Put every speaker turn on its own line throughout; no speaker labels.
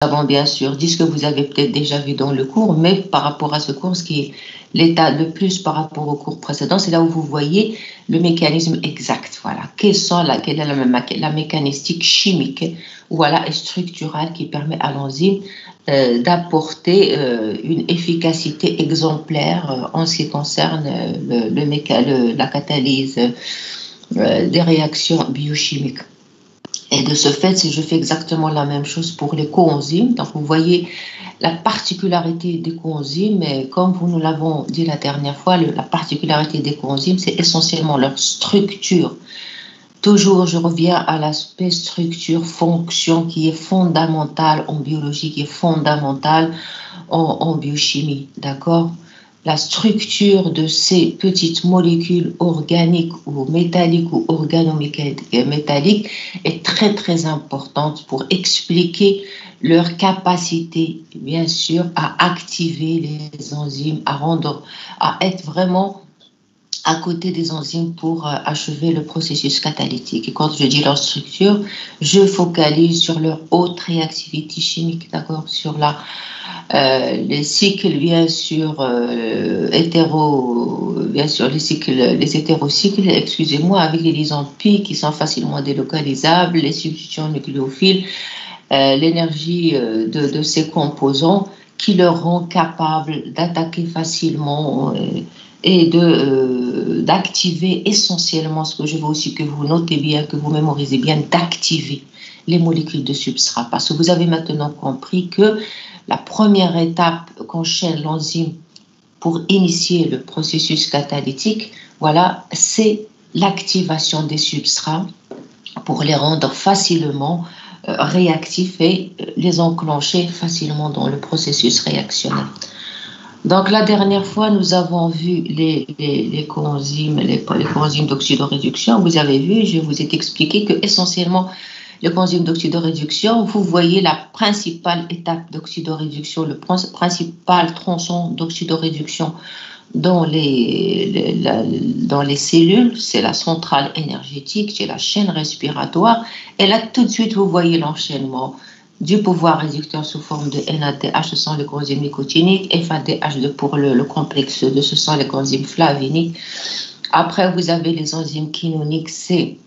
avons bien sûr dit ce que vous avez peut-être déjà vu dans le cours, mais par rapport à ce cours, ce qui est l'état de plus par rapport au cours précédent, c'est là où vous voyez le mécanisme exact. Voilà. Quelle est la mécanistique chimique, voilà, et structurale qui permet à l'enzyme d'apporter une efficacité exemplaire en ce qui concerne la catalyse des réactions biochimiques. Et de ce fait, si je fais exactement la même chose pour les coenzymes, donc vous voyez la particularité des coenzymes, et comme nous l'avons dit la dernière fois, la particularité des coenzymes, c'est essentiellement leur structure. Toujours, je reviens à l'aspect structure, fonction qui est fondamentale en biologie, qui est fondamentale en biochimie, d'accord? La structure de ces petites molécules organiques ou métalliques ou organométalliques est très très importante pour expliquer leur capacité, bien sûr, à activer les enzymes, à être vraiment à côté des enzymes pour achever le processus catalytique. Et quand je dis leur structure, je focalise sur leur haute réactivité chimique, d'accord, sur les cycles, bien sûr, les hétérocycles, excusez-moi, avec les liaisons pi qui sont facilement délocalisables, les substitutions nucléophiles, l'énergie de ces composants qui leur rend capables d'attaquer facilement et d'activer essentiellement, ce que je veux aussi que vous notez bien, que vous mémorisez bien, d'activer les molécules de substrat. Parce que vous avez maintenant compris que la première étape qu'enchaîne l'enzyme pour initier le processus catalytique, voilà, c'est l'activation des substrats pour les rendre facilement réactifs et les enclencher facilement dans le processus réactionnel. Donc la dernière fois, nous avons vu les coenzymes d'oxydoréduction. Vous avez vu, je vous ai expliqué que essentiellement le coenzyme d'oxydoréduction, vous voyez la principale étape d'oxydoréduction, le principal tronçon d'oxydoréduction dans les cellules, c'est la centrale énergétique, c'est la chaîne respiratoire. Et là, tout de suite, vous voyez l'enchaînement du pouvoir réducteur sous forme de NADH, ce sont les coenzymes nicotiniques, FADH pour le complexe 2, ce sont les coenzymes flaviniques. Après, vous avez les enzymes quinoniques, c'est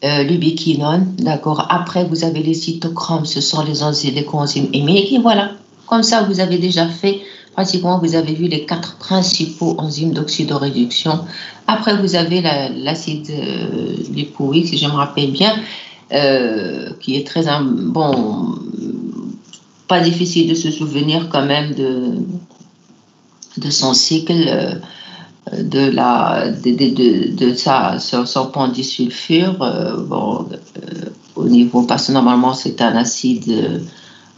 l'ubiquinone, d'accord. Après, vous avez les cytochromes, ce sont les coenzymes héminiques. Et voilà, comme ça, vous avez déjà fait, pratiquement, vous avez vu les 4 principaux enzymes d'oxydoréduction. Après, vous avez l'acide lipoïque, si je me rappelle bien, qui est très bon, pas difficile de se souvenir quand même de son cycle, son point disulfure. Au niveau, parce que normalement c'est un acide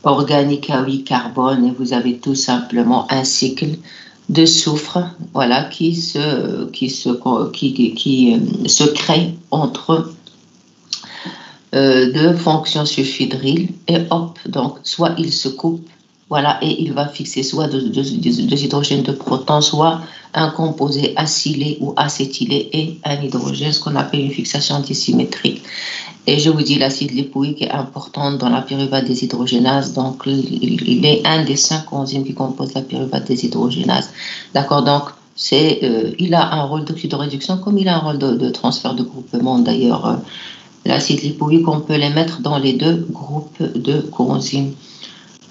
organique à 8 carbone, et vous avez tout simplement un cycle de soufre, voilà, qui se crée entre de fonction sulfhydryl, et hop, donc soit il se coupe, voilà, et il va fixer soit deux hydrogènes de proton, soit un composé acylé ou acétylé et un hydrogène, ce qu'on appelle une fixation antisymétrique. Et je vous dis, l'acide lipoïque est important dans la pyruvate déshydrogénase, donc il est un des 5 enzymes qui composent la pyruvate déshydrogénase. D'accord, donc il a un rôle d'oxydoréduction comme il a un rôle de transfert de groupement. D'ailleurs, l'acide lipoïque, on peut les mettre dans les 2 groupes de coenzymes.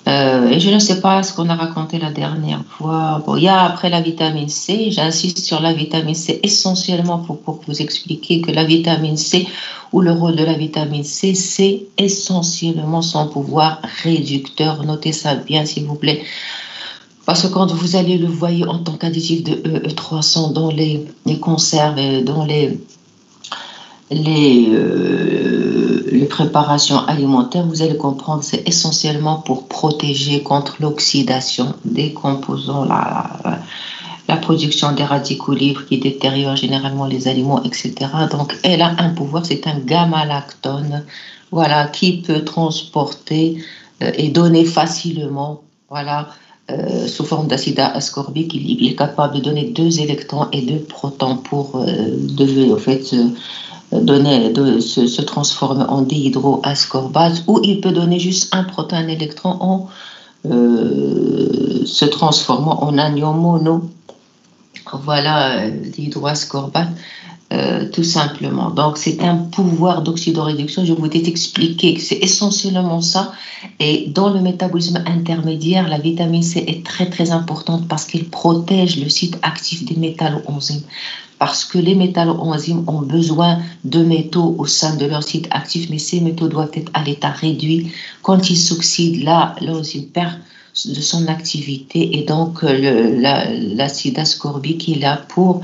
Et je ne sais pas ce qu'on a raconté la dernière fois. Bon, il y a après la vitamine C, j'insiste sur la vitamine C essentiellement pour vous expliquer que la vitamine C, ou le rôle de la vitamine C, c'est essentiellement son pouvoir réducteur. Notez ça bien, s'il vous plaît. Parce que quand vous allez le voir en tant qu'additif de E300 dans les conserves et dans les préparations alimentaires, vous allez comprendre, c'est essentiellement pour protéger contre l'oxydation des composants, la production des radicaux libres qui détériorent généralement les aliments, etc. Donc, elle a un pouvoir, c'est un gamma-lactone, voilà, qui peut transporter et donner facilement, voilà, sous forme d'acide ascorbique, il est capable de donner 2 électrons et 2 protons pour se transformer en dihydroascorbate, ou il peut donner juste un proton, un électron en se transformant en anion mono. Voilà, l'hydroascorbate. Tout simplement. Donc, c'est un pouvoir d'oxydoréduction. Je vous ai expliqué que c'est essentiellement ça. Et dans le métabolisme intermédiaire, la vitamine C est très, très importante parce qu'elle protège le site actif des métalloenzymes. Parce que les métalloenzymes ont besoin de métaux au sein de leur site actif, mais ces métaux doivent être à l'état réduit. Quand ils s'oxydent, là, l'enzyme perd de son activité. Et donc, l'acide ascorbique est là pour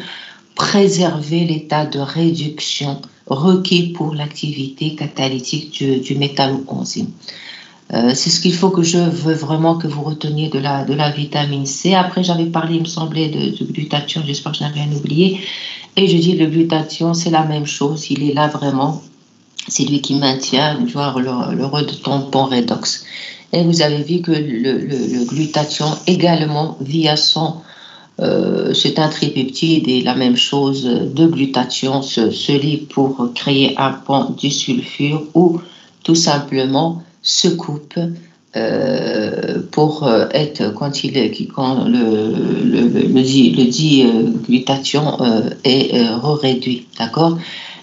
préserver l'état de réduction requis pour l'activité catalytique du métalloenzyme. C'est ce qu'il faut que je veux vraiment que vous reteniez de la vitamine C. Après, j'avais parlé, il me semblait, de glutathion, j'espère que je n'ai rien oublié. Et je dis, le glutathion, c'est la même chose, il est là vraiment, c'est lui qui maintient genre, le tampon redox. Et vous avez vu que le glutathion également, via son c'est un tripeptide et la même chose de glutathion se lie pour créer un pont du sulfure ou tout simplement se coupe pour être quand le diglutathion est réduit, d'accord?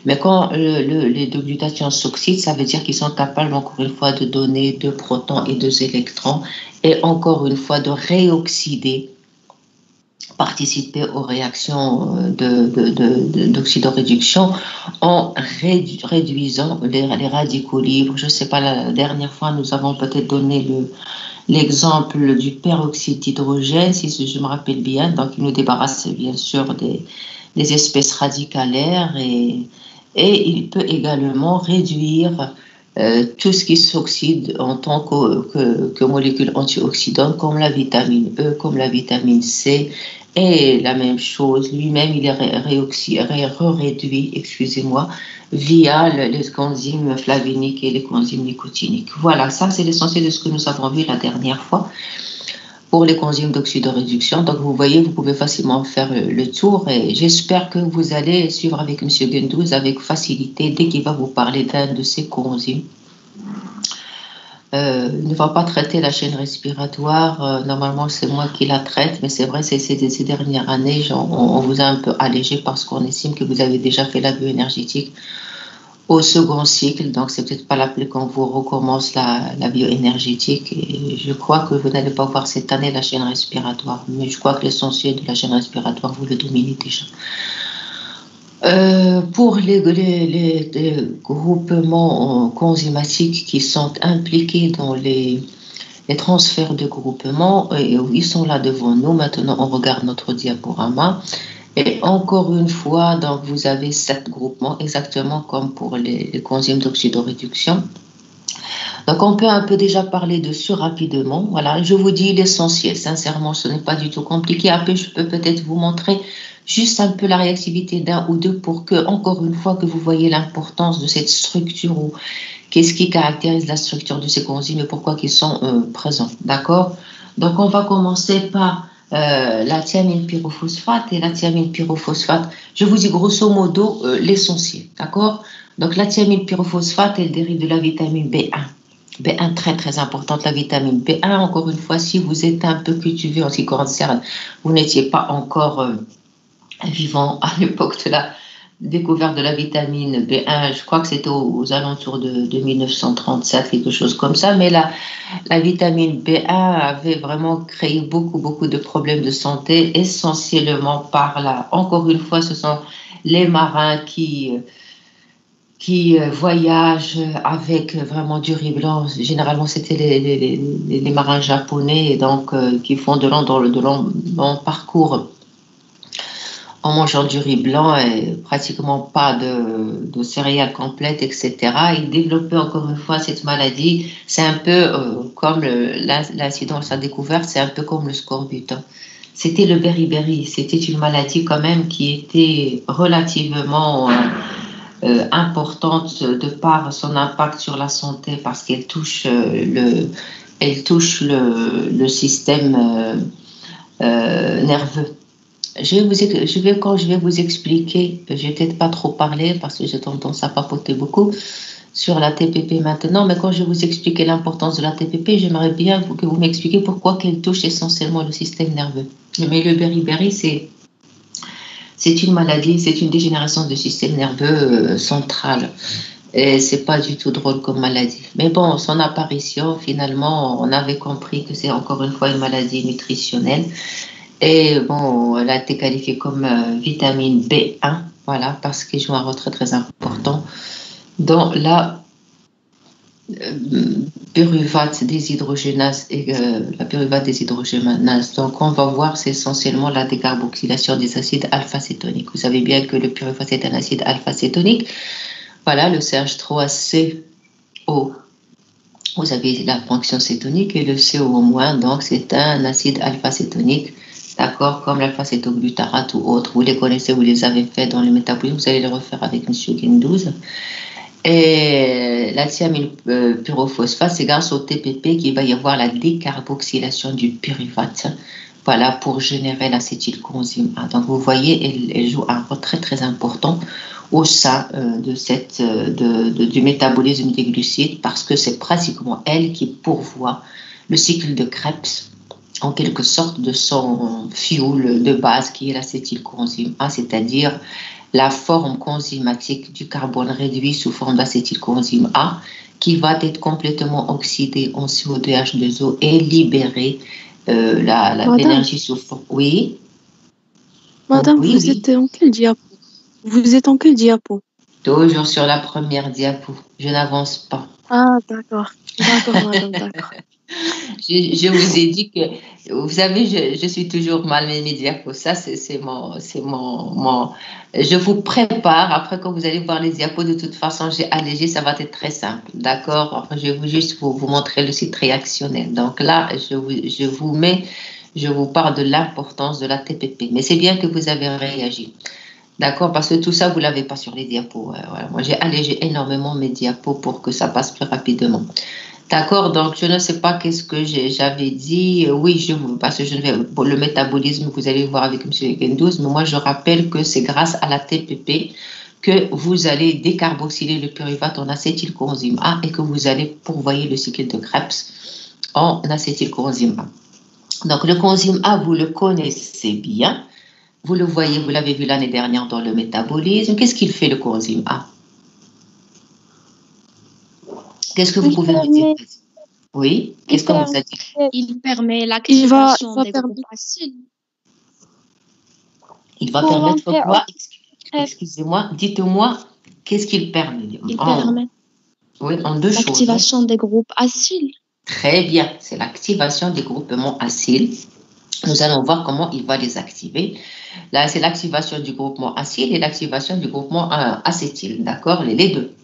Mais quand les deux glutations s'oxydent, ça veut dire qu'ils sont capables encore une fois de donner 2 protons et 2 électrons et encore une fois de réoxyder, participer aux réactions d'oxydoréduction en réduisant les radicaux libres. Je ne sais pas, la dernière fois, nous avons peut-être donné l'exemple du peroxyde d'hydrogène, si je me rappelle bien. Donc, il nous débarrasse bien sûr des espèces radicalaires et il peut également réduire tout ce qui s'oxyde en tant que molécules antioxydantes, comme la vitamine E, comme la vitamine C. Et la même chose, lui-même, il est réduit, excusez-moi, via les enzymes flaviniques et les enzymes nicotiniques. Voilà, ça c'est l'essentiel de ce que nous avons vu la dernière fois pour les enzymes d'oxydoréduction. Donc vous voyez, vous pouvez facilement faire le tour et j'espère que vous allez suivre avec M. Gendouz avec facilité dès qu'il va vous parler d'un de ces coenzymes. Il ne va pas traiter la chaîne respiratoire. Normalement, c'est moi qui la traite, mais c'est vrai, ces dernières années, on vous a un peu allégé parce qu'on estime que vous avez déjà fait la bioénergétique au second cycle, donc c'est peut-être pas la peine qu'on vous recommence la bioénergétique. Et je crois que vous n'allez pas voir cette année la chaîne respiratoire, mais je crois que l'essentiel de la chaîne respiratoire, vous le dominez déjà. Pour les groupements enzymatiques qui sont impliqués dans les transferts de groupements, ils sont là devant nous. Maintenant, on regarde notre diaporama. Et encore une fois, donc vous avez 7 groupements, exactement comme pour les enzymes d'oxydoréduction. Donc, on peut un peu déjà parler dessus rapidement. Voilà, je vous dis l'essentiel. Sincèrement, ce n'est pas du tout compliqué. Après, je peux peut-être vous montrer juste un peu la réactivité d'un ou deux pour que, encore une fois, que vous voyez l'importance de cette structure ou qu'est-ce qui caractérise la structure de ces enzymes et pourquoi ils sont présents. D'accord? Donc, on va commencer par la thiamine pyrophosphate et la thiamine pyrophosphate. Je vous dis grosso modo l'essentiel. D'accord? Donc, la thiamine pyrophosphate, elle dérive de la vitamine B1. B1 très très importante, la vitamine B1. Encore une fois, si vous êtes un peu cultivé en ce qui concerne, vous n'étiez pas encore vivant à l'époque de la découverte de la vitamine B1, je crois que c'était aux alentours de 1937, quelque chose comme ça, mais la vitamine B1 avait vraiment créé beaucoup de problèmes de santé, essentiellement encore une fois, ce sont les marins qui voyagent avec vraiment du riz blanc. Généralement, c'était les marins japonais, donc qui font de longs parcours en mangeant du riz blanc et pratiquement pas de céréales complètes, etc. Ils développaient encore une fois cette maladie. C'est un peu comme l'incidence à découverte, c'est un peu comme le scorbut. C'était le beriberi. C'était une maladie quand même qui était relativement importante de par son impact sur la santé parce qu'elle touche le système nerveux. Quand je vais vous expliquer, je vais peut-être pas trop parler parce que j'ai tendance à papoter beaucoup sur la TPP maintenant, mais quand je vais vous expliquer l'importance de la TPP, j'aimerais bien que vous m'expliquiez pourquoi qu'elle touche essentiellement le système nerveux. Mais le beriberi, c'est une maladie, c'est une dégénération du système nerveux central. Et c'est pas du tout drôle comme maladie. Mais bon, son apparition, finalement, on avait compris que c'est encore une fois une maladie nutritionnelle. Et bon, elle a été qualifiée comme vitamine B1, voilà, parce qu'elle joue un rôle très très important dans la pyruvate déshydrogénase et la pyruvate déshydrogénase. Donc, on va voir, c'est essentiellement la décarboxylation des acides alpha-cétoniques. Vous savez bien que le pyruvate est un acide alpha-cétonique. Voilà, le CH3CO. Vous avez la fonction cétonique et le CO-, donc c'est un acide alpha-cétonique, d'accord, comme l'alpha-cétoglutarate ou autre. Vous les connaissez, vous les avez fait dans le métabolisme, vous allez les refaire avec M. Guindouze. Et la thiamine pyrophosphate, c'est grâce au TPP qu'il va y avoir la décarboxylation du pyruvate, voilà, pour générer l'acétylcoenzyme A. Donc vous voyez, elle joue un rôle très très important au sein du métabolisme des glucides, parce que c'est pratiquement elle qui pourvoit le cycle de Krebs en quelque sorte de son fuel de base qui est l'acétylcoenzyme A, c'est-à-dire la forme coenzymatique du carbone réduit sous forme d'acétylcoenzyme A qui va être complètement oxydé en CO2H2O et libérer l'énergie sous forme. Oui.
Madame, oui, vous êtes en quel diapo? Vous êtes en quel diapo?
Toujours sur la première diapo. Je n'avance pas.
Ah, d'accord. D'accord, madame, d'accord.
Je vous ai dit que, vous savez, je suis toujours mal mes diapos. Ça, c'est mon. Je vous prépare. Après, quand vous allez voir les diapos, de toute façon, j'ai allégé, ça va être très simple. D'accord? Après, je vais juste vous montrer le site réactionnel. Donc là, je vous parle de l'importance de la TPP. Mais c'est bien que vous avez réagi. D'accord? Parce que tout ça, vous ne l'avez pas sur les diapos. Voilà. Moi, j'ai allégé énormément mes diapos pour que ça passe plus rapidement. D'accord, donc je ne sais pas qu'est-ce que j'avais dit. Oui, parce que je ne vais, pour le métabolisme, vous allez voir avec M. Guindouze, mais moi je rappelle que c'est grâce à la TPP que vous allez décarboxyler le pyruvate en acétylcoenzyme A et que vous allez pourvoyer le cycle de Krebs en acétylcoenzyme A. Donc le coenzyme A, vous le connaissez bien. Vous le voyez, vous l'avez vu l'année dernière dans le métabolisme. Qu'est-ce qu'il fait le coenzyme A? Qu'est-ce que vous pouvez me dire? Oui, qu'est-ce qu'on vous a dit?
Il permet l'activation des groupes acides.
Il va permettre quoi? Excusez-moi, dites-moi, qu'est-ce qu'il permet?
Il permet
en deux choses.
L'activation des groupes acyles.
Très bien, c'est l'activation des groupements acyles. Nous allons voir comment il va les activer. Là, c'est l'activation du groupement acyle et l'activation du groupement acétyl. D'accord? Les deux.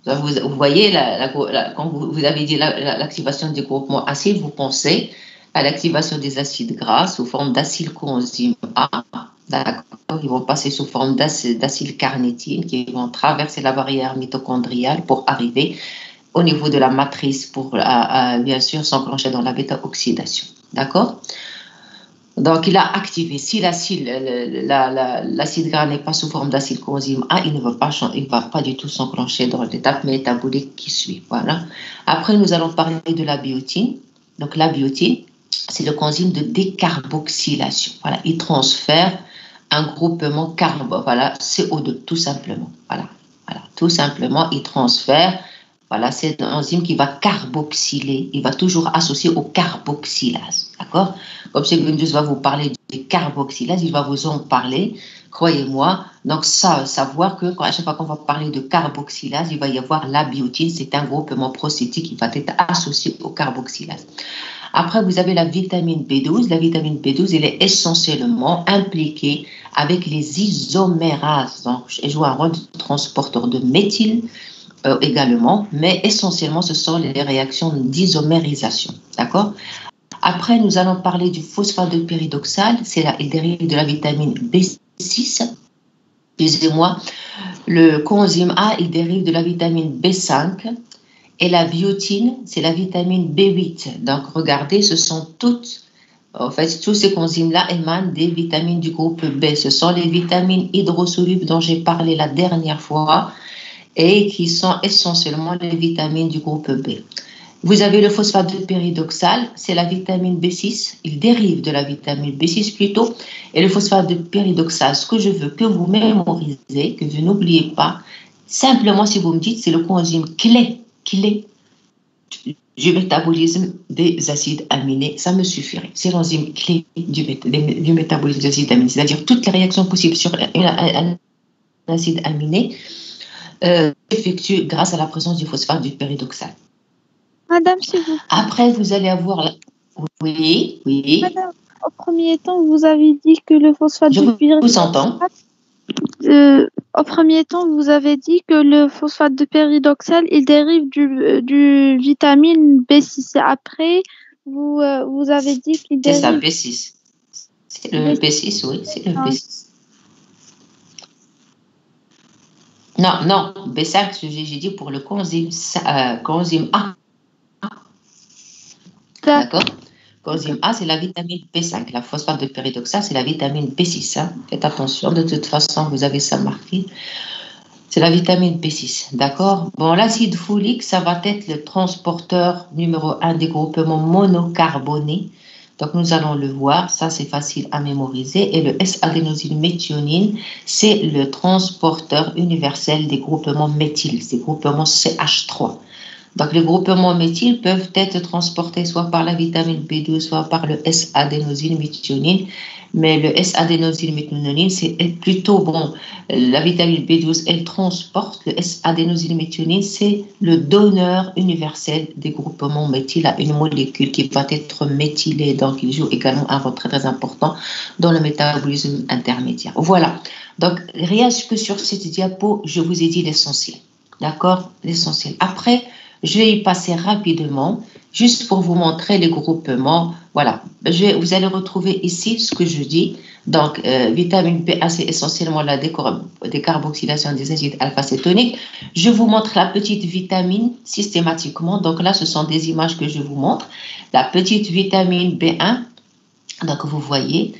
Vous voyez, quand vous avez dit l'activation du groupement acyle, vous pensez à l'activation des acides gras sous forme d'acylcoenzyme A. D'accord. Ils vont passer sous forme d'acylcarnitine qui vont traverser la barrière mitochondriale pour arriver au niveau de la matrice pour, bien sûr, s'enclencher dans la bêta-oxydation. D'accord? Donc, il a activé. Si l'acide gras n'est pas sous forme d'acylcoenzyme A, il ne va pas du tout s'enclencher dans l'étape métabolique qui suit. Voilà. Après, nous allons parler de la biotine. Donc, la biotine, c'est le coenzyme de décarboxylation. Voilà. Il transfère un groupement voilà, CO2, tout simplement. Voilà. Tout simplement, il transfère. Voilà, c'est un enzyme qui va carboxyler. Il va toujours associer au carboxylase. D'accord? Comme M. Guindouze va vous parler de carboxylase, il va vous en parler, croyez-moi. Donc, savoir que à chaque fois qu'on va parler de carboxylase, il va y avoir la biotine. C'est un groupement procétique qui va être associé au carboxylase. Après, vous avez la vitamine B12. La vitamine B12, elle est essentiellement impliquée avec les isomérases. Donc, elle joue un rôle de transporteur de méthyle, également, mais essentiellement, ce sont les réactions d'isomérisation. D'accord? Après, nous allons parler du phosphate de pyridoxal. Il dérive de la vitamine B6. Excusez-moi. Le coenzyme A, il dérive de la vitamine B5. Et la biotine, c'est la vitamine B8. Donc, regardez, ce sont toutes En fait, tous ces coenzymes-là émanent des vitamines du groupe B. Ce sont les vitamines hydrosolubles dont j'ai parlé la dernière fois et qui sont essentiellement les vitamines du groupe B. Vous avez le phosphate de pyridoxal, c'est la vitamine B6. Il dérive de la vitamine B6 plutôt. Et le phosphate de pyridoxal, ce que je veux que vous mémorisez, que vous n'oubliez pas, simplement si vous me dites, c'est le coenzyme clé du métabolisme des acides aminés, ça me suffirait. C'est l'enzyme clé du métabolisme des acides aminés, c'est-à-dire toutes les réactions possibles sur un acide aminé s'effectuent grâce à la présence du phosphate du pyridoxal.
Madame, s'il vous plaît.
Après, vous allez avoir... Oui.
Madame, au premier temps, vous avez dit que le phosphate de pyridoxal...
Je vous entends.
Au premier temps, vous avez dit que le phosphate de pyridoxal, il dérive du vitamine B6. Après, vous avez dit qu'il dérive...
C'est ça, B6. C'est le B6, oui, c'est le B6. Non, B5, j'ai dit pour le coenzyme A. D'accord. Coenzyme A, c'est la vitamine B5. La phosphate de pyridoxal, c'est la vitamine B6. Hein. Faites attention, de toute façon, vous avez ça marqué. C'est la vitamine B6, d'accord. Bon, l'acide folique, ça va être le transporteur numéro 1 des groupements monocarbonés. Donc, nous allons le voir. Ça, c'est facile à mémoriser. Et le S-adénosylméthionine, c'est le transporteur universel des groupements méthyl, des groupements CH3. Donc, les groupements méthyl peuvent être transportés soit par la vitamine B12, soit par le S-adénosylméthionine. Mais le S-adénosylméthionine, c'est plutôt bon. La vitamine B12, elle transporte. Le S-adénosylméthionine, c'est le donneur universel des groupements méthyl à une molécule qui va être méthylée. Donc, il joue également un rôle très, très important dans le métabolisme intermédiaire. Voilà. Donc, rien que sur cette diapo, je vous ai dit l'essentiel. D'accord? L'essentiel. Après, je vais y passer rapidement, juste pour vous montrer les groupements. Voilà, vous allez retrouver ici ce que je dis. Donc, vitamine B1, c'est essentiellement la décarboxylation des acides alpha-cétoniques. Je vous montre la petite vitamine systématiquement. Donc là, ce sont des images que je vous montre. La petite vitamine B1, donc vous voyez.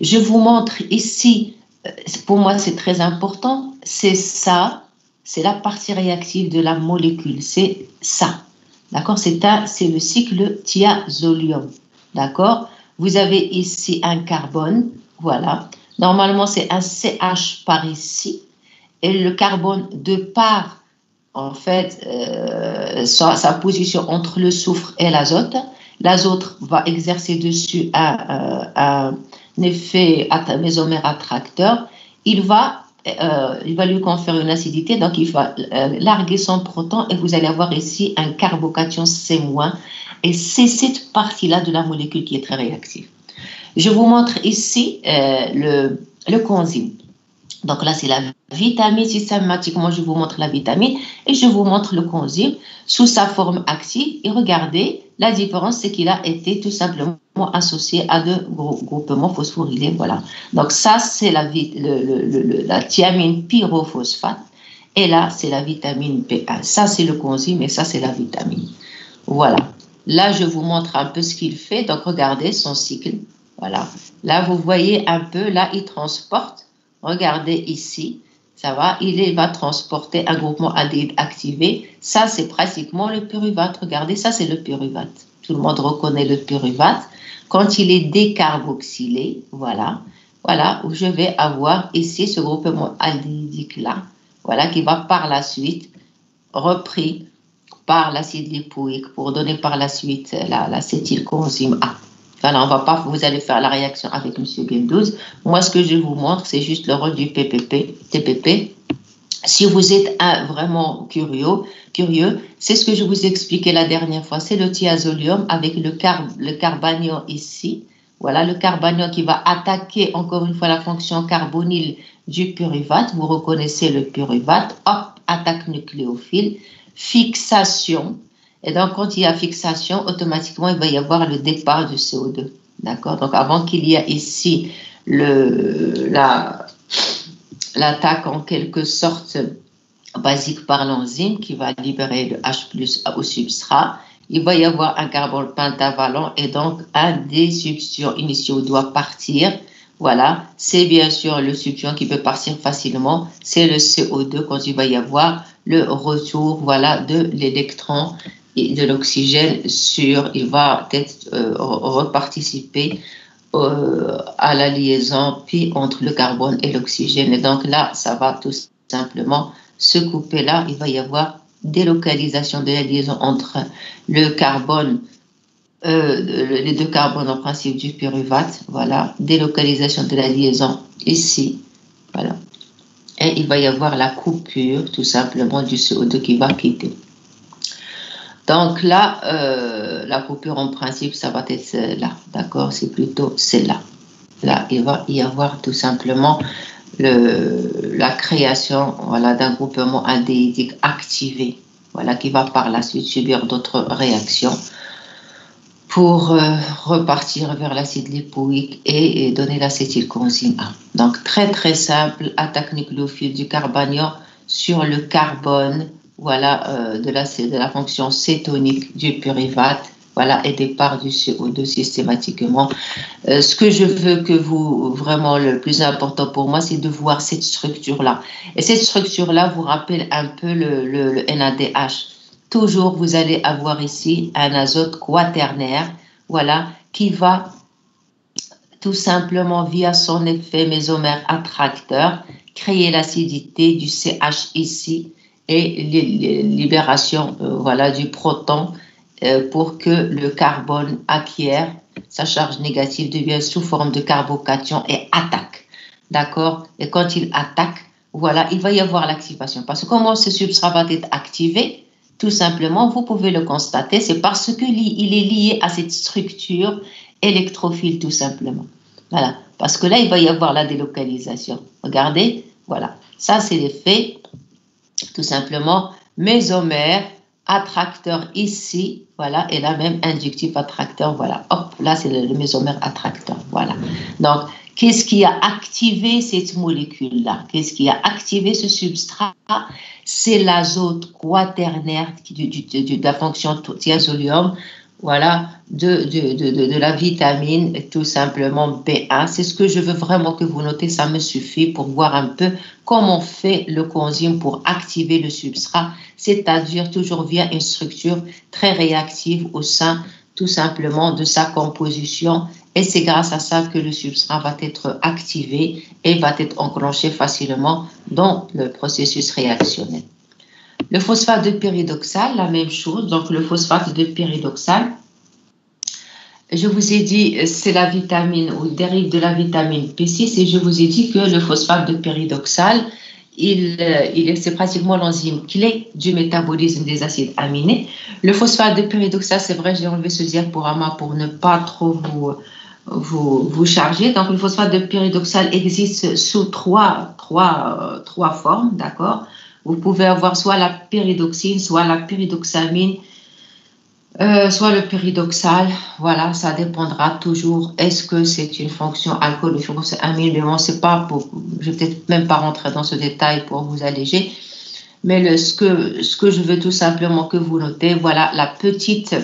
Je vous montre ici, pour moi, c'est très important, c'est ça. C'est la partie réactive de la molécule, c'est ça. D'accord? C'est le cycle thiazolium. D'accord? Vous avez ici un carbone, voilà. Normalement, c'est un CH par ici. Et le carbone, de par, en fait, sa position entre le soufre et l'azote, l'azote va exercer dessus un effet mésomère attracteur. Il va lui conférer une acidité, donc il va larguer son proton et vous allez avoir ici un carbocation C-. Et c'est cette partie-là de la molécule qui est très réactive. Je vous montre ici le coenzyme. Donc là, c'est la vitamine. Systématiquement, je vous montre la vitamine et je vous montre le coenzyme sous sa forme active. Et regardez, la différence, c'est qu'il a été tout simplement associé à deux groupements phosphorylés. Voilà. Donc ça, c'est la thiamine pyrophosphate. Et là, c'est la vitamine B1. Ça, c'est le coenzyme et ça, c'est la vitamine. Voilà. Là, je vous montre un peu ce qu'il fait. Donc, regardez son cycle. Voilà. Là, vous voyez un peu, là, il transporte. Regardez ici, ça va, il va transporter un groupement aldéhyde activé. Ça, c'est pratiquement le pyruvate. Regardez, ça, c'est le pyruvate. Tout le monde reconnaît le pyruvate. Quand il est décarboxylé, voilà, où je vais avoir ici ce groupement aldéhydique-là, voilà, qui va par la suite repris par l'acide lipoïque pour donner par la suite l'acétylcoenzyme A. Voilà, vous allez faire la réaction avec M. Gendouzi. Moi, ce que je vous montre, c'est juste le rôle du TPP. Si vous êtes vraiment curieux, c'est ce que je vous ai expliqué la dernière fois. C'est le thiazolium avec le carbanion ici. Voilà, le carbanion qui va attaquer encore une fois la fonction carbonyle du pyruvate. Vous reconnaissez le pyruvate. Hop, attaque nucléophile. Fixation. Et donc, quand il y a fixation, automatiquement, il va y avoir le départ du CO2. D'accord? Donc, avant qu'il y ait ici l'attaque en quelque sorte basique par l'enzyme qui va libérer le H+ au substrat, il va y avoir un carbone pentavalent et donc un des substituants initiaux doit partir. Voilà, c'est bien sûr le substituant qui peut partir facilement, c'est le CO2 quand il va y avoir le retour, voilà, de l'électron et de l'oxygène il va être reparticiper à la liaison puis entre le carbone et l'oxygène. Et donc là, ça va tout simplement se couper là. Il va y avoir délocalisation de la liaison entre le carbone, les deux carbones en principe du pyruvate. Voilà, délocalisation de la liaison ici. Voilà. Et il va y avoir la coupure tout simplement du CO2 qui va quitter. Donc là, la coupure en principe, ça va être là, d'accord? C'est plutôt celle-là. Là, il va y avoir tout simplement la création, voilà, d'un groupement aldéhydique activé, voilà, qui va par la suite subir d'autres réactions pour repartir vers l'acide lipoïque et donner l'acétylcoenzyme A. Donc très très simple, attaque nucléophile du carbanion sur le carbone, voilà, de la fonction cétonique du pyruvate, voilà, et départ du CO2 systématiquement. Ce que je veux que vous, vraiment le plus important pour moi, c'est de voir cette structure-là. Et cette structure-là vous rappelle un peu le NADH. Toujours, vous allez avoir ici un azote quaternaire, voilà, qui va tout simplement, via son effet mésomère attracteur, créer l'acidité du CH ici et libération, voilà, du proton pour que le carbone acquiert sa charge négative, devient sous forme de carbocation et attaque. D'accord? Et quand il attaque, voilà, il va y avoir l'activation. Parce que comment ce substrat va être activé? Tout simplement, vous pouvez le constater, c'est parce qu'il est lié à cette structure électrophile, tout simplement. Voilà, parce que là, il va y avoir la délocalisation. Regardez, voilà, ça c'est l'effet, tout simplement, mésomère, attracteur ici, voilà, et là même inductif attracteur, voilà, hop, là c'est le mésomère attracteur, voilà. Donc, qu'est-ce qui a activé cette molécule-là? Qu'est-ce qui a activé ce substrat? C'est l'azote quaternaire de la fonction thiazolium, voilà, de la vitamine, tout simplement B1. C'est ce que je veux vraiment que vous notez, ça me suffit pour voir un peu comment fait le coenzyme pour activer le substrat, c'est-à-dire toujours via une structure très réactive au sein, tout simplement, de sa composition. Et c'est grâce à ça que le substrat va être activé et va être enclenché facilement dans le processus réactionnel. Le phosphate de pyridoxal, la même chose. Donc, le phosphate de pyridoxal, je vous ai dit, c'est la vitamine ou dérive de la vitamine P6 et je vous ai dit que le phosphate de pyridoxal, c'est pratiquement l'enzyme clé du métabolisme des acides aminés. Le phosphate de pyridoxal, c'est vrai, j'ai enlevé ce diaporama pour ne pas trop vous charger. Donc, le phosphate de pyridoxal existe sous trois formes, d'accord? Vous pouvez avoir soit la pyridoxine, soit la pyridoxamine, soit le pyridoxal. Voilà, ça dépendra toujours. Est-ce que c'est une fonction alcool ou une fonction amine? Mais bon, c'est pas pour. Je vais peut-être même pas rentrer dans ce détail pour vous alléger. Mais ce que je veux tout simplement que vous notez, voilà la petite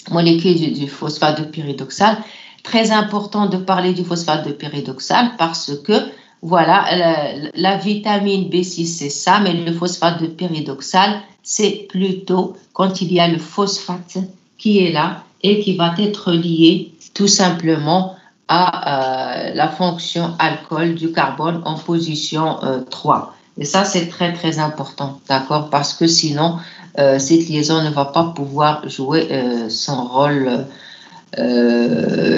molécule du phosphate de pyridoxal. Très important de parler du phosphate de pyridoxal parce que voilà, la vitamine B6, c'est ça, mais le phosphate de pyridoxal, c'est plutôt quand il y a le phosphate qui est là et qui va être lié tout simplement à la fonction alcool du carbone en position 3. Et ça, c'est très, très important, d'accord? Parce que sinon, cette liaison ne va pas pouvoir jouer son rôle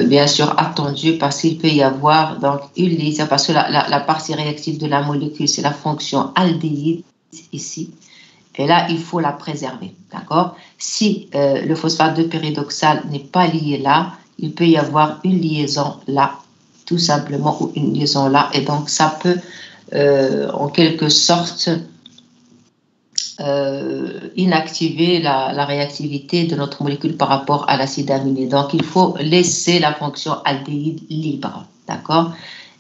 bien sûr attendu parce qu'il peut y avoir donc une liaison, parce que la partie réactive de la molécule, c'est la fonction aldéhyde ici. Et là, il faut la préserver, d'accord? Si le phosphate de pyridoxal n'est pas lié là, il peut y avoir une liaison là, tout simplement, ou une liaison là. Et donc, ça peut, en quelque sorte, inactiver la réactivité de notre molécule par rapport à l'acide aminé. Donc, il faut laisser la fonction aldéhyde libre, d'accord?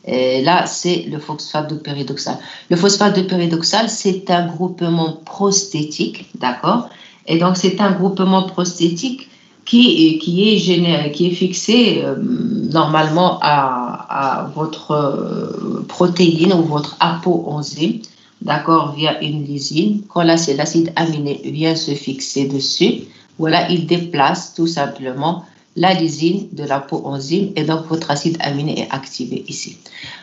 Et là, c'est le phosphate de pyridoxal. Le phosphate de pyridoxal, c'est un groupement prosthétique, d'accord? Et donc, c'est un groupement prosthétique qui est fixé normalement à votre protéine ou votre apoenzyme, d'accord, via une lysine. Quand l'acide aminé vient se fixer dessus, voilà, il déplace tout simplement la lysine de l'apoenzyme et donc votre acide aminé est activé ici.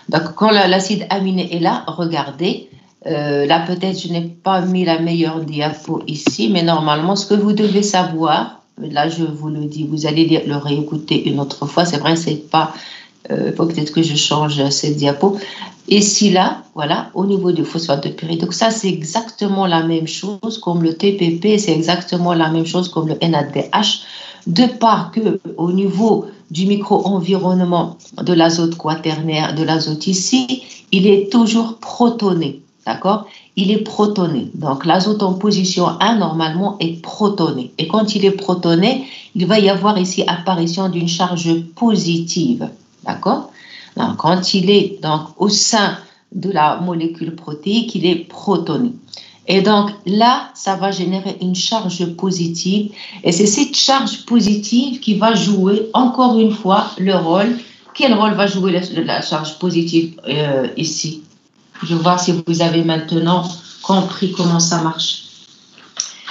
Donc, quand l'acide aminé est là, regardez, là peut-être je n'ai pas mis la meilleure diapo ici, mais normalement, ce que vous devez savoir, là je vous le dis, vous allez le réécouter une autre fois, c'est vrai, c'est pas... faut peut-être que je change cette diapo. Ici, là, voilà, au niveau du phosphate de pyridine. Donc ça, c'est exactement la même chose comme le TPP, c'est exactement la même chose comme le NADH, de part que au niveau du micro-environnement de l'azote quaternaire, de l'azote ici, il est toujours protoné, d'accord? Il est protoné. Donc l'azote en position 1, normalement, est protoné. Et quand il est protoné, il va y avoir ici apparition d'une charge positive, d'accord? Donc, quand il est donc, au sein de la molécule protéique, il est protoné. Et donc là, ça va générer une charge positive. Et c'est cette charge positive qui va jouer, encore une fois, le rôle. Quel rôle va jouer la charge positive ici? Je vais voir si vous avez maintenant compris comment ça marche.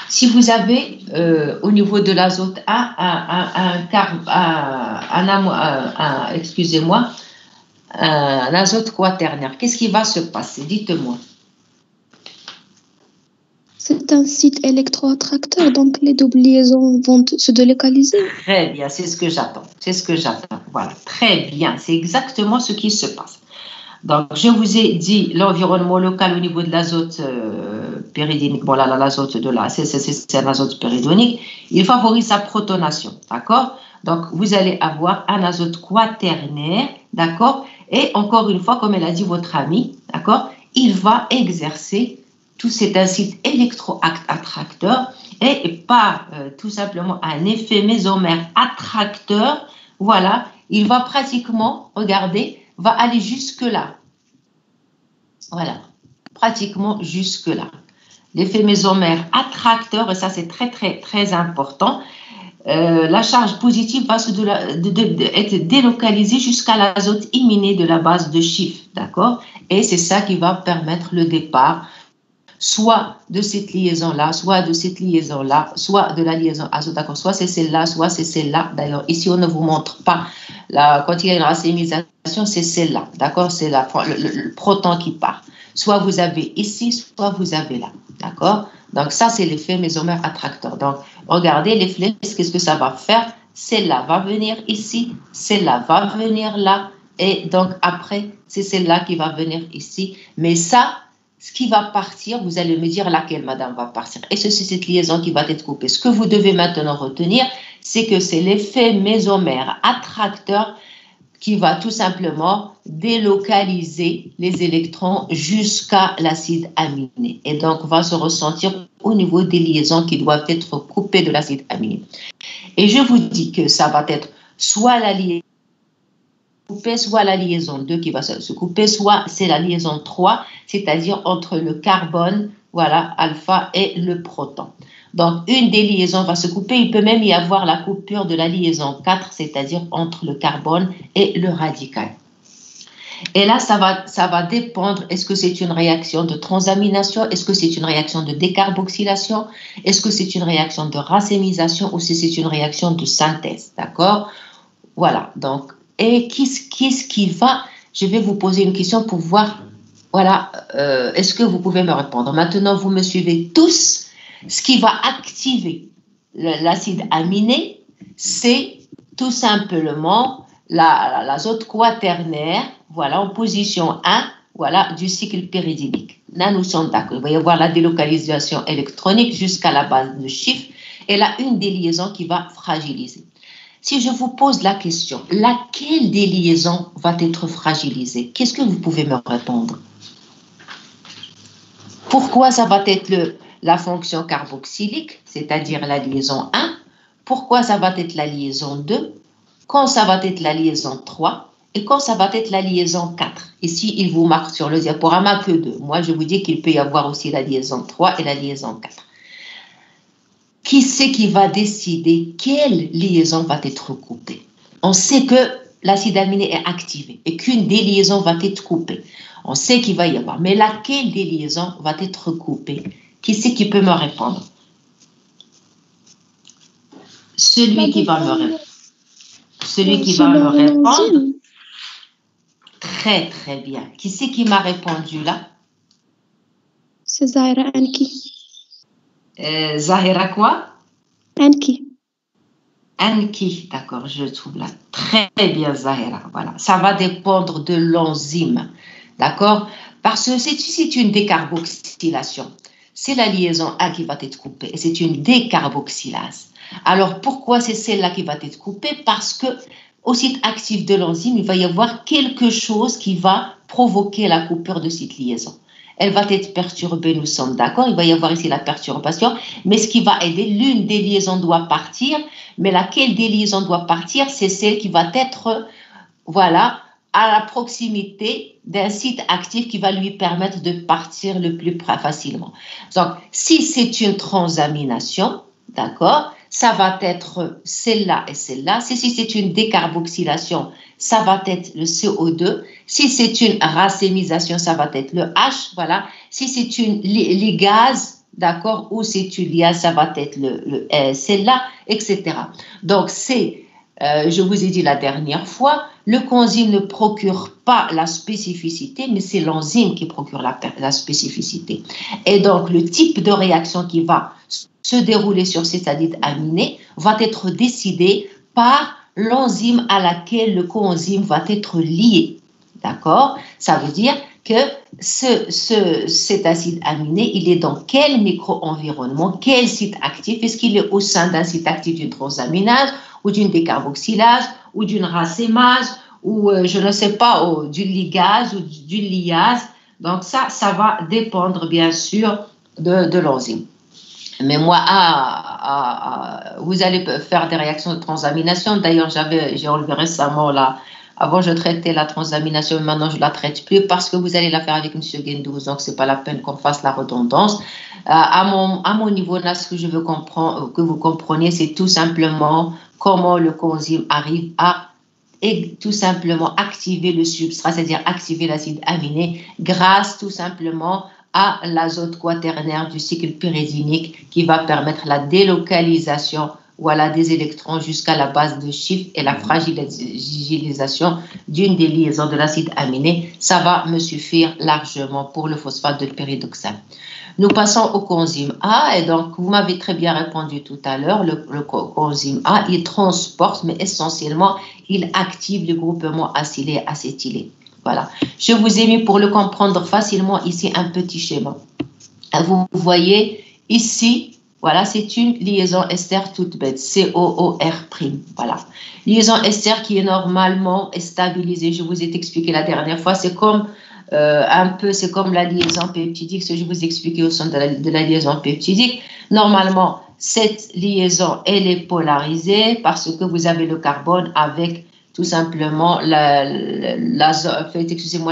Si vous avez au niveau de l'azote excusez-moi, un azote quaternaire, qu'est-ce qui va se passer? Dites-moi.
C'est un site électroattracteur, donc les doubles liaisons vont se délocaliser.
Très bien, c'est ce que j'attends. C'est ce que j'attends. Voilà, très bien. C'est exactement ce qui se passe. Donc, je vous ai dit l'environnement local au niveau de l'azote péridonique. Bon, là, l'azote c'est un azote péridonique. Il favorise sa protonation, d'accord? Donc, vous allez avoir un azote quaternaire, d'accord? Et encore une fois, comme elle a dit votre ami, d'accord? Il va exercer tout cet acide électroattracteur et par tout simplement un effet mésomère attracteur, voilà, il va pratiquement, regardez, va aller jusque-là. Voilà, pratiquement jusque-là. L'effet mésomère attracteur, et ça c'est très très très important, la charge positive va être délocalisée jusqu'à l'azote iminé de la base de chiffre, d'accord? Et c'est ça qui va permettre le départ soit de cette liaison-là, soit de cette liaison-là, soit de la liaison azote, d'accord? Soit c'est celle-là, soit c'est celle-là. D'ailleurs, ici, on ne vous montre pas, quand il y a une racémisation, c'est celle-là, d'accord? C'est le proton qui part. Soit vous avez ici, soit vous avez là, d'accord? Donc, ça, c'est l'effet mésomère attracteur. Donc, regardez les flèches, qu'est-ce que ça va faire? Celle-là va venir ici, celle-là va venir là, et donc après, c'est celle-là qui va venir ici. Mais ça, ce qui va partir, vous allez me dire laquelle, madame, va partir. Et c'est cette liaison qui va être coupée. Ce que vous devez maintenant retenir, c'est que c'est l'effet mésomère attracteur qui va tout simplement délocaliser les électrons jusqu'à l'acide aminé. Et donc, va se ressentir au niveau des liaisons qui doivent être coupées de l'acide aminé. Et je vous dis que ça va être soit la liaison coupée, soit la liaison 2 qui va se couper, soit c'est la liaison 3, c'est-à-dire entre le carbone, voilà, alpha et le proton. Donc, une des liaisons va se couper. Il peut même y avoir la coupure de la liaison 4, c'est-à-dire entre le carbone et le radical. Et là, ça va dépendre, est-ce que c'est une réaction de transamination, est-ce que c'est une réaction de décarboxylation, est-ce que c'est une réaction de racémisation ou si c'est une réaction de synthèse, d'accord? Voilà, donc, et qu'est-ce qui va... Je vais vous poser une question pour voir, voilà, est-ce que vous pouvez me répondre? Maintenant, vous me suivez tous. Ce qui va activer l'acide aminé, c'est tout simplement l'azote quaternaire, voilà, en position 1, voilà, du cycle péridinique. Là, nous sommes d'accord. Il va y avoir la délocalisation électronique jusqu'à la base de chiffre et là, une des liaisons qui va fragiliser. Si je vous pose la question, laquelle des liaisons va être fragilisée? Qu'est-ce que vous pouvez me répondre? Pourquoi ça va être la fonction carboxylique, c'est-à-dire la liaison 1? Pourquoi ça va être la liaison 2? Quand ça va être la liaison 3? Et quand ça va être la liaison 4? Ici, il vous marque sur le diaporama que 2. Moi, je vous dis qu'il peut y avoir aussi la liaison 3 et la liaison 4. qui c'est qui va décider quelle liaison va être coupée? On sait que l'acide aminé est activé et qu'une des liaisons va être coupée. On sait qu'il va y avoir, mais laquelle des liaisons va être coupée? Qui c'est qui peut me répondre? Celui qui va me répondre. Celui qui va me répondre. Très, très bien. Qui c'est qui m'a répondu là?
C'est Zahira Anki.
Zahira quoi?
Anki.
Anki, d'accord, je trouve là. Très bien, Zahira. Voilà. Ça va dépendre de l'enzyme. D'accord? Parce que c'est une décarboxylation. C'est la liaison A qui va être coupée et c'est une décarboxylase. Alors, pourquoi c'est celle-là qui va être coupée? Parce que au site actif de l'enzyme, il va y avoir quelque chose qui va provoquer la coupure de cette liaison. Elle va être perturbée, nous sommes d'accord, il va y avoir ici la perturbation, mais ce qui va aider, l'une des liaisons doit partir, mais laquelle des liaisons doit partir? C'est celle qui va être, voilà, à la proximité d'un site actif qui va lui permettre de partir le plus facilement. Donc, si c'est une transamination, d'accord, ça va être celle-là et celle-là. Si c'est une décarboxylation, ça va être le CO2. Si c'est une racémisation, ça va être le H, voilà. Si c'est une ligase, d'accord, ou c'est une liase, ça va être celle-là, etc. Donc, je vous ai dit la dernière fois, le coenzyme ne procure pas la spécificité, mais c'est l'enzyme qui procure la spécificité. Et donc, le type de réaction qui va se dérouler sur ces acides aminés va être décidé par l'enzyme à laquelle le coenzyme va être lié. D'accord? Ça veut dire que cet acide aminé, il est dans quel micro-environnement, quel site actif? Est-ce qu'il est au sein d'un site actif d'une transaminase ou d'une décarboxylase ou d'une racémase ou je ne sais pas, d'une ligase ou d'une liase? Donc ça va dépendre bien sûr de l'enzyme. Mais moi, vous allez faire des réactions de transamination. D'ailleurs, j'ai enlevé récemment là. Avant, je traitais la transamination, mais maintenant, je ne la traite plus parce que vous allez la faire avec M. Guendouz. Donc, ce n'est pas la peine qu'on fasse la redondance. À mon niveau, là, ce que je veux que vous compreniez, c'est tout simplement comment le coenzyme arrive à tout simplement activer le substrat, c'est-à-dire activer l'acide aminé grâce tout simplement à l'azote quaternaire du cycle pyridinique qui va permettre la délocalisation des électrons jusqu'à la base de chiffre et la fragilisation d'une des liaisons de l'acide aminé. Ça va me suffire largement pour le phosphate de pyridoxal. Nous passons au coenzyme A et donc vous m'avez très bien répondu tout à l'heure, le coenzyme A, il transporte mais essentiellement il active le groupement acylé acétylé. Voilà. Je vous ai mis pour le comprendre facilement ici un petit schéma. Vous voyez ici, voilà, c'est une liaison ester toute bête, COOR'. Voilà. Liaison ester qui est normalement stabilisée. Je vous ai expliqué la dernière fois, c'est comme c'est comme la liaison peptidique, ce que je vous ai expliqué au sein de la liaison peptidique. Normalement, cette liaison, elle est polarisée parce que vous avez le carbone avec tout simplement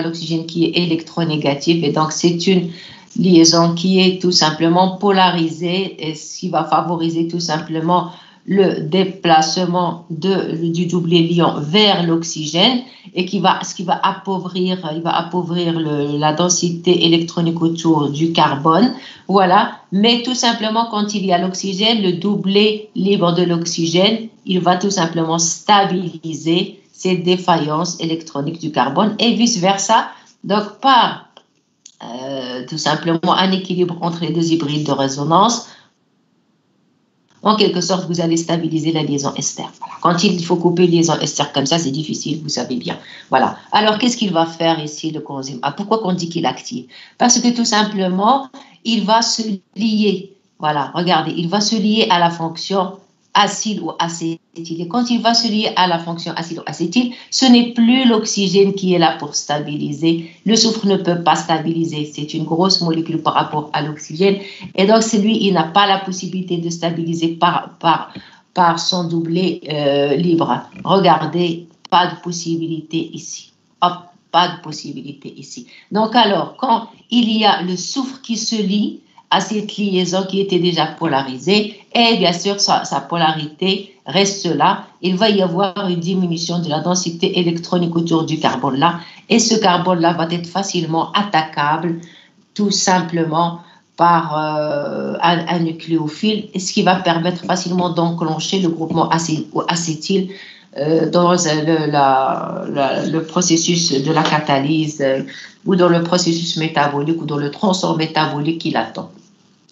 l'oxygène qui est électronégatif et donc c'est une liaison qui est tout simplement polarisée et ce qui va favoriser tout simplement le déplacement du doublé liant vers l'oxygène et ce qui va appauvrir la densité électronique autour du carbone. Voilà. Mais tout simplement, quand il y a l'oxygène, le doublé libre de l'oxygène, il va tout simplement stabiliser ces défaillances électroniques du carbone et vice-versa. Donc, par tout simplement un équilibre entre les deux hybrides de résonance, en quelque sorte, vous allez stabiliser la liaison ester. Voilà. Quand il faut couper une liaison ester comme ça, c'est difficile, vous savez bien. Voilà. Alors, qu'est-ce qu'il va faire ici, le coenzyme A? Pourquoi qu'on dit qu'il active? Parce que tout simplement, il va se lier. Voilà, regardez, il va se lier à la fonction acide ou acétyl. Et quand il va se lier à la fonction acide ou acétyl, ce n'est plus l'oxygène qui est là pour stabiliser. Le soufre ne peut pas stabiliser. C'est une grosse molécule par rapport à l'oxygène. Et donc, celui, il n'a pas la possibilité de stabiliser par son doublé libre. Regardez, pas de possibilité ici. Hop, pas de possibilité ici. Donc, alors, quand il y a le soufre qui se lie à cette liaison qui était déjà polarisée, et bien sûr, sa polarité reste là. Il va y avoir une diminution de la densité électronique autour du carbone-là, et ce carbone-là va être facilement attaquable, tout simplement par un nucléophile, ce qui va permettre facilement d'enclencher le groupement acétyl dans le processus de la catalyse ou dans le processus métabolique ou dans le transport métabolique qui l'attend.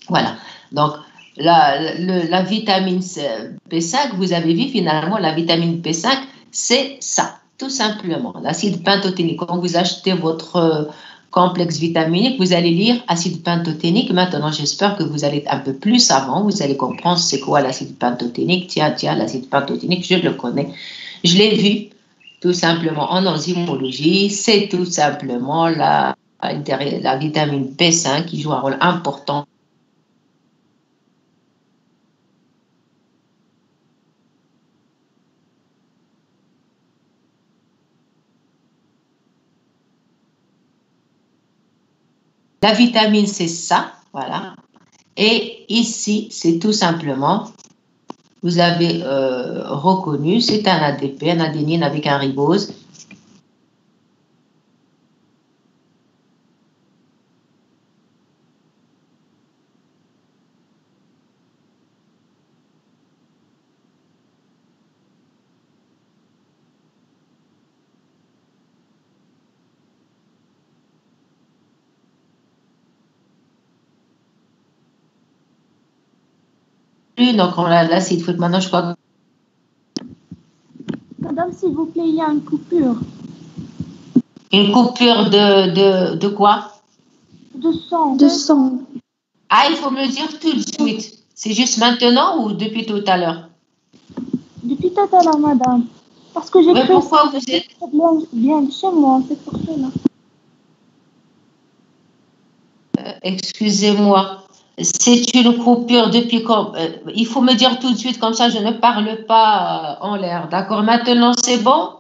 Voilà. Donc, la vitamine B5, vous avez vu finalement, la vitamine B5, c'est ça, tout simplement. L'acide pantothénique. Quand vous achetez votre complexe vitaminique, vous allez lire acide pantothénique. Maintenant, j'espère que vous allez être un peu plus savant. Vous allez comprendre c'est quoi l'acide pantothénique. Tiens, l'acide pantothénique, je le connais. Je l'ai vu tout simplement en enzymologie. C'est tout simplement la vitamine B5 qui joue un rôle important. La vitamine, c'est ça, voilà. Et ici, c'est tout simplement, vous avez reconnu, c'est un ADP, un adénine avec un ribose. Donc, on a l'acide foot. Maintenant, je crois.
Madame, s'il vous plaît, il y a une coupure.
Une coupure de quoi?
De sang.
De sang.
Ah, il faut me le dire tout de suite. C'est juste maintenant ou depuis tout à l'heure?
Depuis tout à l'heure, madame. Parce que j'ai
Mais
cru
pourquoi vous êtes...
bien chez moi, c'est pour cela.
Excusez-moi. C'est une coupure depuis quand? Il faut me dire tout de suite, comme ça je ne parle pas en l'air. D'accord? Maintenant, c'est bon?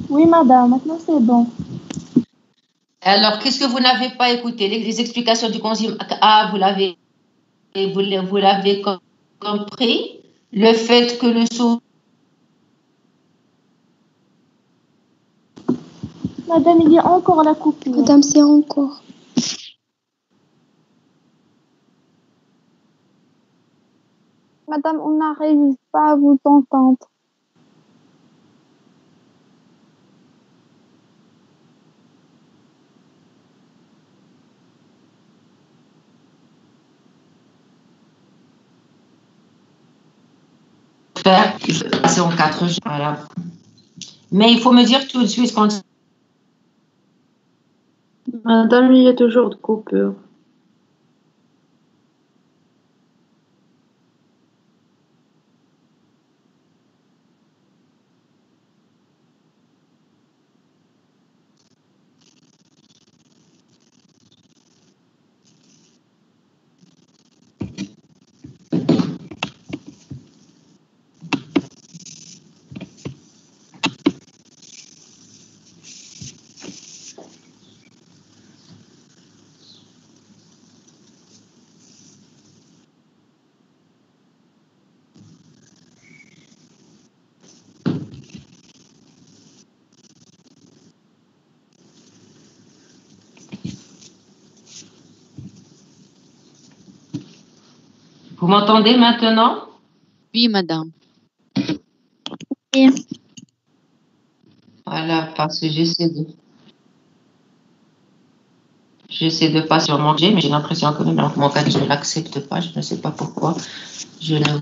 Oui, madame, maintenant c'est bon.
Alors, qu'est-ce que vous n'avez pas écouté? Les explications du coenzyme A, vous l'avez compris? Le fait que le souffle...
Madame, il y a encore la coupure.
Madame, c'est encore.
Madame, on n'arrive pas à vous entendre.
C'est en 4G, voilà. Mais il faut me dire tout de suite quand...
Madame, il y a toujours de coupure.
Vous m'entendez maintenant?
Oui, madame.
Oui.
Voilà, parce que j'essaie de pas sur manger, mais j'ai l'impression que mon cas, je ne l'accepte pas. Je ne sais pas pourquoi. Je ne...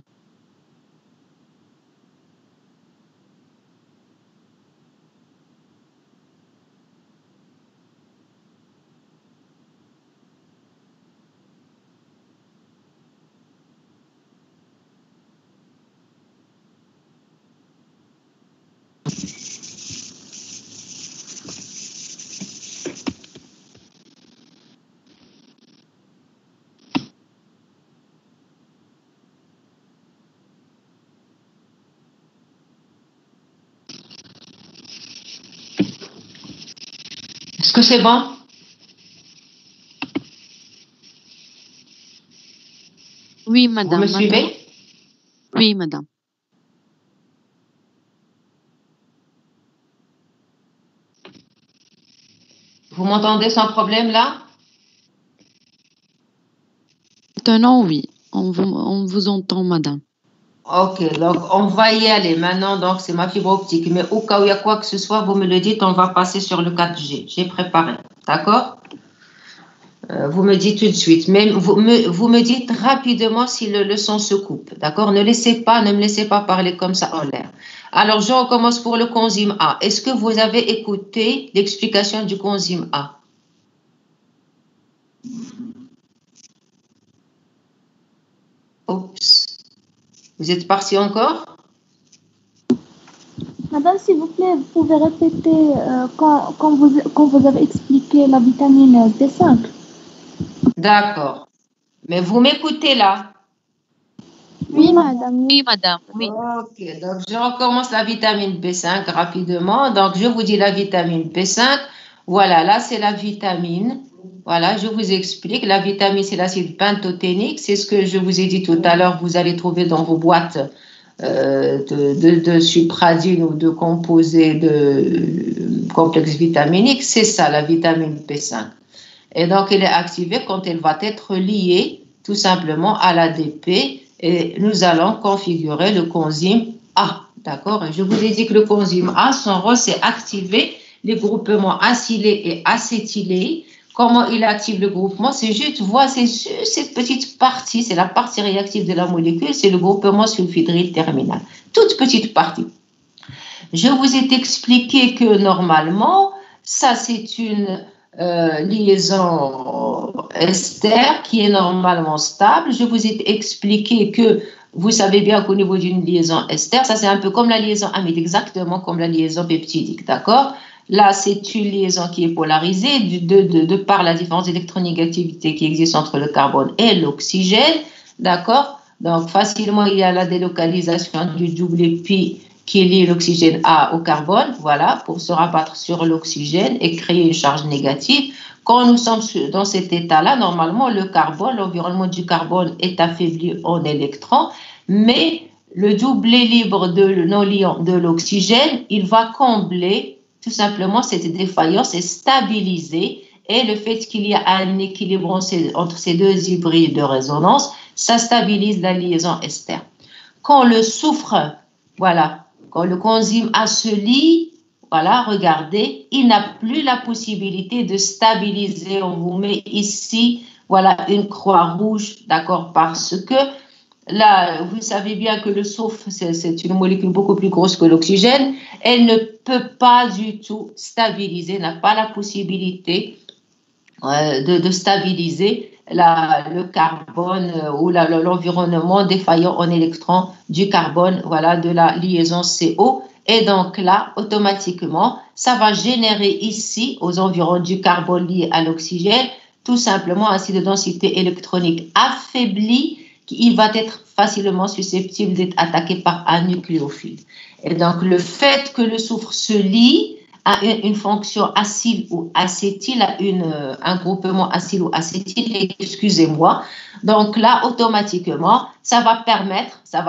Est-ce que c'est bon?
Oui,
Vous
madame.
me suivez?
Oui, madame.
Vous m'entendez sans problème là?
Maintenant, oui. On vous entend, madame.
Ok, donc on va y aller maintenant. Donc c'est ma fibre optique. Mais au cas où il y a quoi que ce soit, vous me le dites, on va passer sur le 4G. J'ai préparé. D'accord? Vous me dites tout de suite. Même vous me dites rapidement si le son se coupe. D'accord? Ne me laissez pas parler comme ça en l'air. Alors je recommence pour le coenzyme A. Est-ce que vous avez écouté l'explication du coenzyme A? Oups. Vous êtes parti encore?
Madame, s'il vous plaît, vous pouvez répéter quand vous avez expliqué la vitamine B5.
D'accord. Mais vous m'écoutez là?
Oui, madame.
Oui, madame. Oui.
Ok, donc je recommence la vitamine B5 rapidement. Donc je vous dis la vitamine B5. Voilà, là c'est la vitamine. Voilà, je vous explique. La vitamine, c'est l'acide pantothénique. C'est ce que je vous ai dit tout à l'heure. Vous allez trouver dans vos boîtes de supradine ou de composés de complexe vitaminique. C'est ça, la vitamine B5. Et donc, elle est activée quand elle va être liée tout simplement à l'ADP et nous allons configurer le coenzyme A. D'accord? Je vous ai dit que le coenzyme A, son rôle, c'est activer les groupements acylés et acétylés. Comment il active le groupement? C'est juste, voir cette petite partie, c'est la partie réactive de la molécule, c'est le groupement sulfhydryl terminal. Toute petite partie. Je vous ai expliqué que normalement, ça c'est une liaison ester qui est normalement stable. Je vous ai expliqué que vous savez bien qu'au niveau d'une liaison ester, ça c'est un peu comme la liaison amide, exactement comme la liaison peptidique, d'accord? Là, c'est une liaison qui est polarisée de par la différence d'électronégativité qui existe entre le carbone et l'oxygène, d'accord? Donc, facilement, il y a la délocalisation du double pi qui lie l'oxygène A au carbone, voilà, pour se rabattre sur l'oxygène et créer une charge négative. Quand nous sommes dans cet état-là, normalement, le carbone, l'environnement du carbone est affaibli en électrons, mais le doublet libre de non-liant de l'oxygène, il va combler tout simplement cette défaillance et stabiliser. Et le fait qu'il y a un équilibre entre ces deux hybrides de résonance, ça stabilise la liaison ester. Quand le soufre, voilà, quand le coenzyme A se lie, voilà, regardez, il n'a plus la possibilité de stabiliser. On vous met ici, voilà, une croix rouge, d'accord, parce que là, vous savez bien que le soufre, c'est une molécule beaucoup plus grosse que l'oxygène. Elle ne peut pas du tout stabiliser, n'a pas la possibilité de stabiliser le carbone ou l'environnement défaillant en électrons du carbone, voilà, de la liaison CO. Et donc là, automatiquement, ça va générer ici, aux environs du carbone lié à l'oxygène, tout simplement un site de densité électronique affaibli qui va être facilement susceptible d'être attaqué par un nucléophile. Et donc, le fait que le soufre se lie a une fonction acyle ou acétyle, un groupement acyle ou acétyle, excusez-moi. Donc là, automatiquement, ça va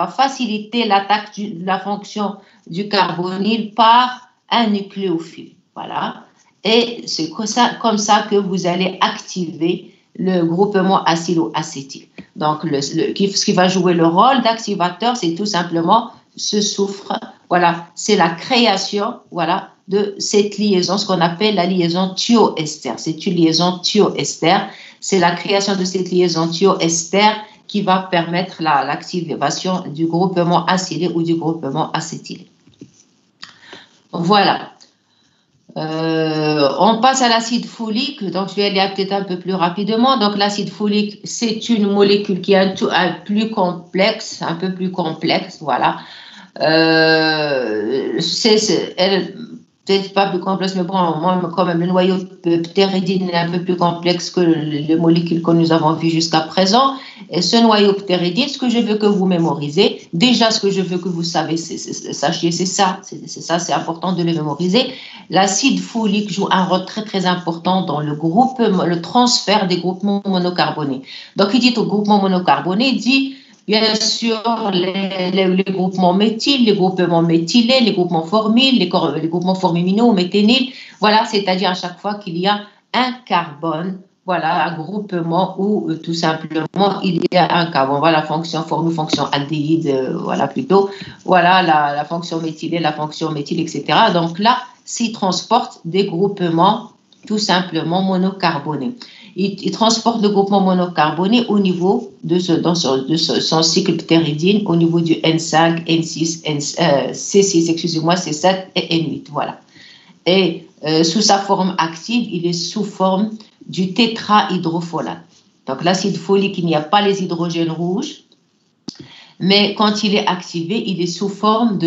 faciliter l'attaque de la fonction du carbonyle par un nucléophile. Voilà. Et c'est comme ça que vous allez activer le groupement acylo-acétyl. Donc, ce qui va jouer le rôle d'activateur, c'est tout simplement ce soufre. Voilà, c'est la création, voilà, de cette liaison, ce qu'on appelle la liaison thioester. C'est une liaison thioester. C'est la création de cette liaison thioester qui va permettre l'activation du groupement acylé ou du groupement acétylé. Voilà. On passe à l'acide folique, donc je vais aller peut-être un peu plus rapidement. Donc l'acide folique, c'est une molécule qui est un peu plus complexe, voilà. peut-être pas plus complexe, mais bon, moi, quand même, le noyau ptéridine est un peu plus complexe que les molécules que nous avons vues jusqu'à présent. Et ce noyau ptéridine, ce que je veux que vous mémorisez, déjà, ce que je veux que vous sachiez, c'est ça, c'est important de le mémoriser. L'acide folique joue un rôle très, très important dans le transfert des groupements monocarbonés. Donc, il dit au groupement monocarboné, il dit, bien sûr, les groupements méthyl, les groupements méthylés, les groupements formyl, les groupements formiminaux, méthényl. Voilà, c'est-à-dire à chaque fois qu'il y a un carbone, voilà, un groupement où tout simplement il y a un carbone. Voilà, la fonction formyl, fonction aldéhyde, voilà plutôt. Voilà, la fonction méthylée, la fonction méthyle, etc. Donc là, s'il transporte des groupements tout simplement monocarbonés. Il transporte le groupement monocarboné au niveau de son cycle ptéridine, au niveau du N5, N6, C6, excusez-moi, C7 et N8. Voilà. Et sous sa forme active, il est sous forme du tétrahydrofolate. Donc l'acide folique, il n'y a pas les hydrogènes rouges, mais quand il est activé, il est sous forme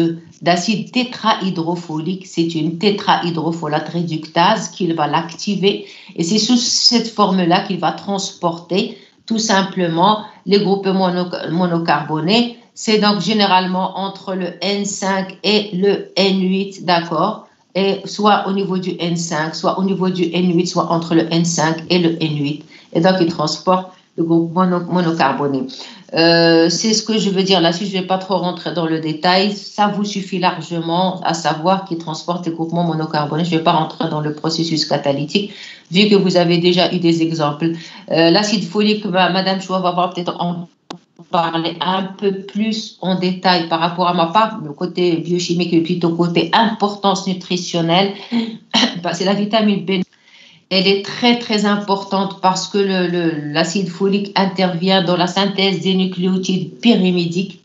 d'acide tétrahydrofolique. C'est une tétrahydrofolate réductase qui va l'activer et c'est sous cette forme-là qu'il va transporter tout simplement les groupements monocarbonés. C'est donc généralement entre le N5 et le N8, d'accord? Et soit au niveau du N5, soit au niveau du N8, soit entre le N5 et le N8. Et donc, il transporte le groupe monocarboné. C'est ce que je veux dire là-dessus. Je ne vais pas trop rentrer dans le détail. Ça vous suffit largement à savoir qu'il transporte les groupements monocarbonés. Je ne vais pas rentrer dans le processus catalytique, vu que vous avez déjà eu des exemples. L'acide folique, Madame Choua va voir peut-être en parler un peu plus en détail par rapport à ma part, le côté biochimique et plutôt côté importance nutritionnelle. C'est la vitamine B. Elle est très, très importante parce que l'acide folique intervient dans la synthèse des nucléotides pyrimidiques.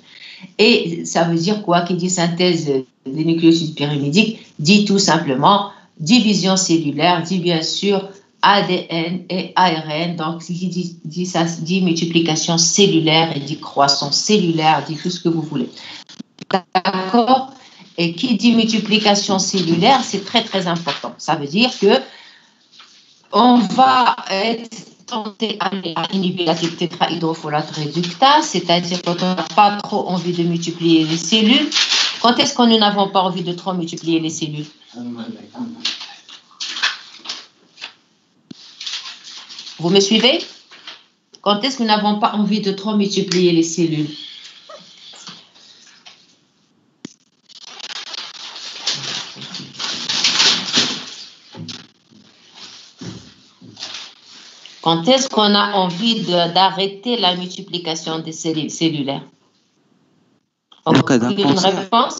Et ça veut dire quoi? Qui dit synthèse des nucléotides pyrimidiques dit tout simplement division cellulaire, dit bien sûr ADN et ARN. Donc, ça dit multiplication cellulaire et dit croissance cellulaire, dit tout ce que vous voulez. D'accord? Et qui dit multiplication cellulaire, c'est très, très important. Ça veut dire que on va être tenté à inhiber la tétrahydrofolate réductase, c'est-à-dire quand on n'a pas trop envie de multiplier les cellules. Quand est-ce que nous n'avons pas envie de trop multiplier les cellules? Vous me suivez? Quand est-ce que nous n'avons pas envie de trop multiplier les cellules? Quand est-ce qu'on a envie d'arrêter la multiplication des cellules cellulaires? Une réponse?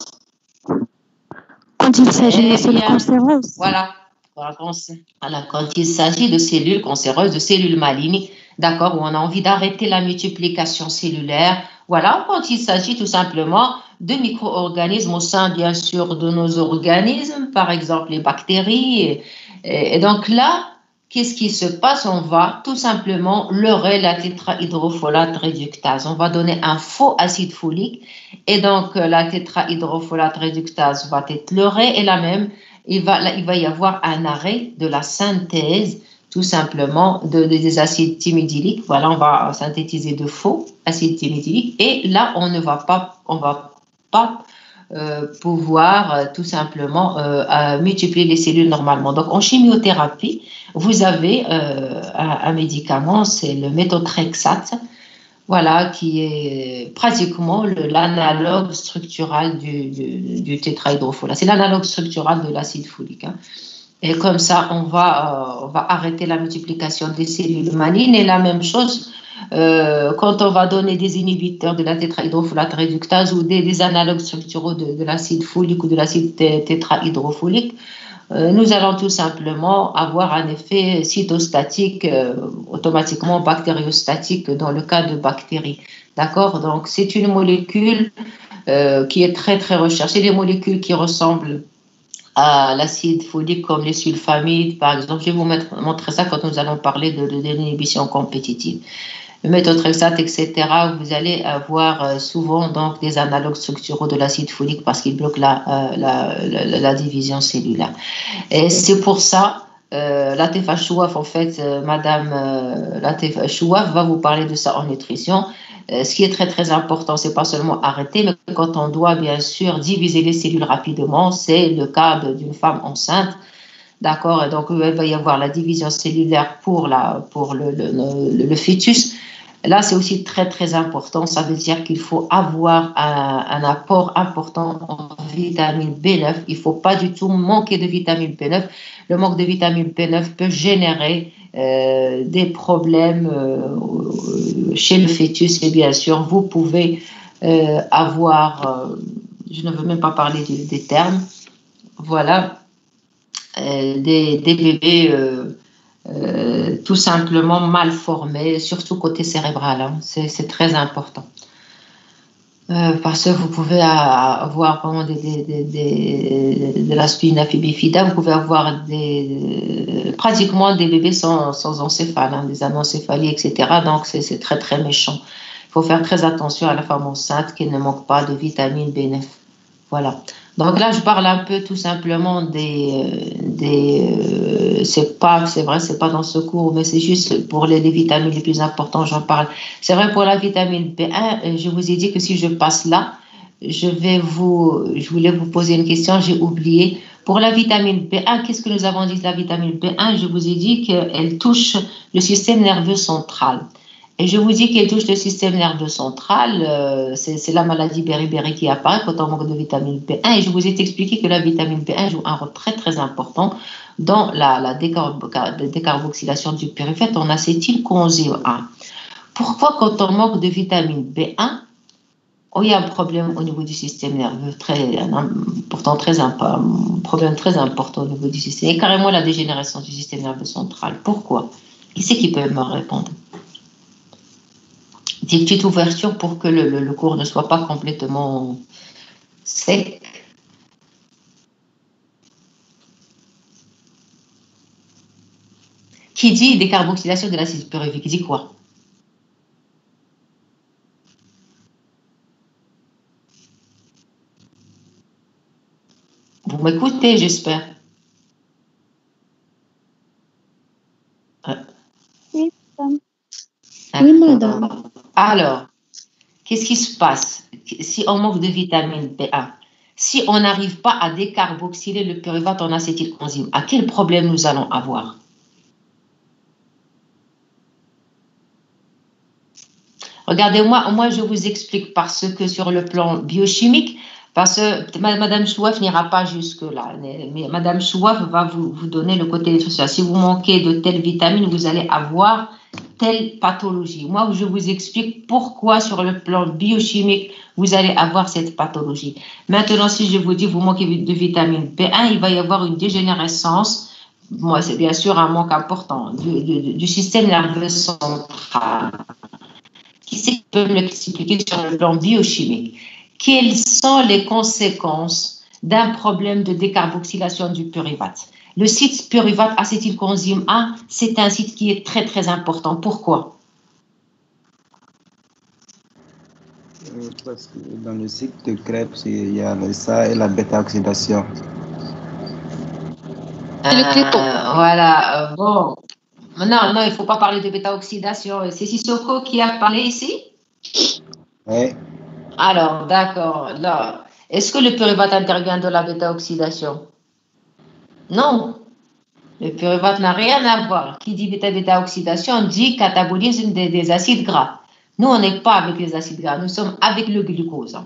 Quand il s'agit de cellules cancéreuses.
Voilà. Quand il s'agit de cellules cancéreuses, de cellules malignes, d'accord, où on a envie d'arrêter la multiplication cellulaire. Voilà, quand il s'agit tout simplement de micro-organismes au sein, bien sûr, de nos organismes, par exemple les bactéries. Et donc là, qu'est-ce qui se passe? On va tout simplement leurrer la tétrahydrofolate réductase. On va donner un faux acide folique et donc la tétrahydrofolate réductase va être leurrée et là même, il va y avoir un arrêt de la synthèse tout simplement des acides thymidiliques. Voilà, on va synthétiser de faux acides thymidiliques et là, on va pas pouvoir tout simplement multiplier les cellules normalement. Donc, en chimiothérapie, vous avez un médicament, c'est le méthotrexate, voilà, qui est pratiquement l'analogue structural du tétrahydrofolate. C'est l'analogue structural de l'acide folique. Hein. Et comme ça, on va arrêter la multiplication des cellules malignes. Et la même chose, quand on va donner des inhibiteurs de la tétrahydrofolate réductase ou des analogues structuraux de l'acide folique ou de l'acide tétrahydrofolique, nous allons tout simplement avoir un effet cytostatique, automatiquement bactériostatique dans le cas de bactéries. D'accord? Donc, c'est une molécule qui est très, très recherchée. Les molécules qui ressemblent à l'acide folique comme les sulfamides, par exemple. Je vais vous montrer ça quand nous allons parler de l'inhibition compétitive. le méthotrexate, etc., vous allez avoir souvent donc, des analogues structuraux de l'acide folique parce qu'il bloque la division cellulaire. Et c'est pour ça, Latefa Chouaf, en fait, Madame Latefa Chouaf va vous parler de ça en nutrition. Ce qui est très très important, c'est pas seulement arrêter, mais quand on doit bien sûr diviser les cellules rapidement, c'est le cas d'une femme enceinte. D'accord, et donc il va y avoir la division cellulaire pour le fœtus. Là, c'est aussi très, très important. Ça veut dire qu'il faut avoir un apport important en vitamine B9. Il ne faut pas du tout manquer de vitamine B9. Le manque de vitamine B9 peut générer des problèmes chez le fœtus. Et bien sûr, vous pouvez avoir, je ne veux même pas parler des termes, voilà, des bébés tout simplement mal formés, surtout côté cérébral. Hein. C'est très important. Parce que vous pouvez avoir vraiment de la spina bifida, vous pouvez avoir pratiquement des bébés sans encéphale, hein, des anencéphalies, etc. Donc c'est très très méchant. Il faut faire très attention à la femme enceinte qu'elle ne manque pas de vitamine B9. Voilà. Donc là, je parle un peu tout simplement c'est vrai, c'est pas dans ce cours, mais c'est juste pour les vitamines les plus importantes, j'en parle. C'est vrai pour la vitamine B1, je vous ai dit que si je passe là, je voulais vous poser une question, j'ai oublié. Pour la vitamine B1, qu'est-ce que nous avons dit de la vitamine B1? Je vous ai dit qu'elle touche le système nerveux central. Et je vous dis qu'elle touche le système nerveux central, c'est la maladie beriberi qui apparaît quand on manque de vitamine B1. Et je vous ai expliqué que la vitamine B1 joue un rôle très très important dans la décarboxylation du pyruvate en acétylcoenzyme A. Pourquoi quand on manque de vitamine B1, il y a un problème au niveau du système nerveux, un problème très important au niveau du système, et carrément la dégénérescence du système nerveux central. Pourquoi? Qui c'est qui peut me répondre? Des petites ouvertures pour que le cours ne soit pas complètement sec. Qui dit décarboxylation de l'acide pyruvique, dit quoi? Vous m'écoutez, j'espère.
Oui,
madame.
Alors, qu'est-ce qui se passe si on manque de vitamine B1? Si on n'arrive pas à décarboxyler le pyruvate en acétylcoenzyme, à quel problème nous allons avoir? Regardez-moi, moi je vous explique parce que sur le plan biochimique, parce que Madame Chouaf n'ira pas jusque-là, mais Madame Chouaf va vous donner le côté nutritionnel. Si vous manquez de telle vitamine, vous allez avoir telle pathologie. Moi, je vous explique pourquoi sur le plan biochimique, vous allez avoir cette pathologie. Maintenant, si je vous dis vous manquez de vitamine B1, il va y avoir une dégénérescence. Moi, c'est bien sûr un manque important du système nerveux central. Qui peut me l'expliquer sur le plan biochimique? Quelles sont les conséquences d'un problème de décarboxylation du pyruvate? Le site pyruvate acétylcoenzyme A, c'est un site qui est très très important. Pourquoi?
Parce que dans le cycle de Krebs, il y a ça et la bêta-oxydation.
Voilà, bon. Non, il ne faut pas parler de bêta-oxydation. C'est Sissoko qui a parlé ici?
Oui.
Alors, d'accord. Là, est-ce que le pyruvate intervient dans la bêta-oxydation? Non. Le pyruvate n'a rien à voir. Qui dit bêta-oxydation dit catabolisme des acides gras. Nous, on n'est pas avec les acides gras, nous sommes avec le glucose.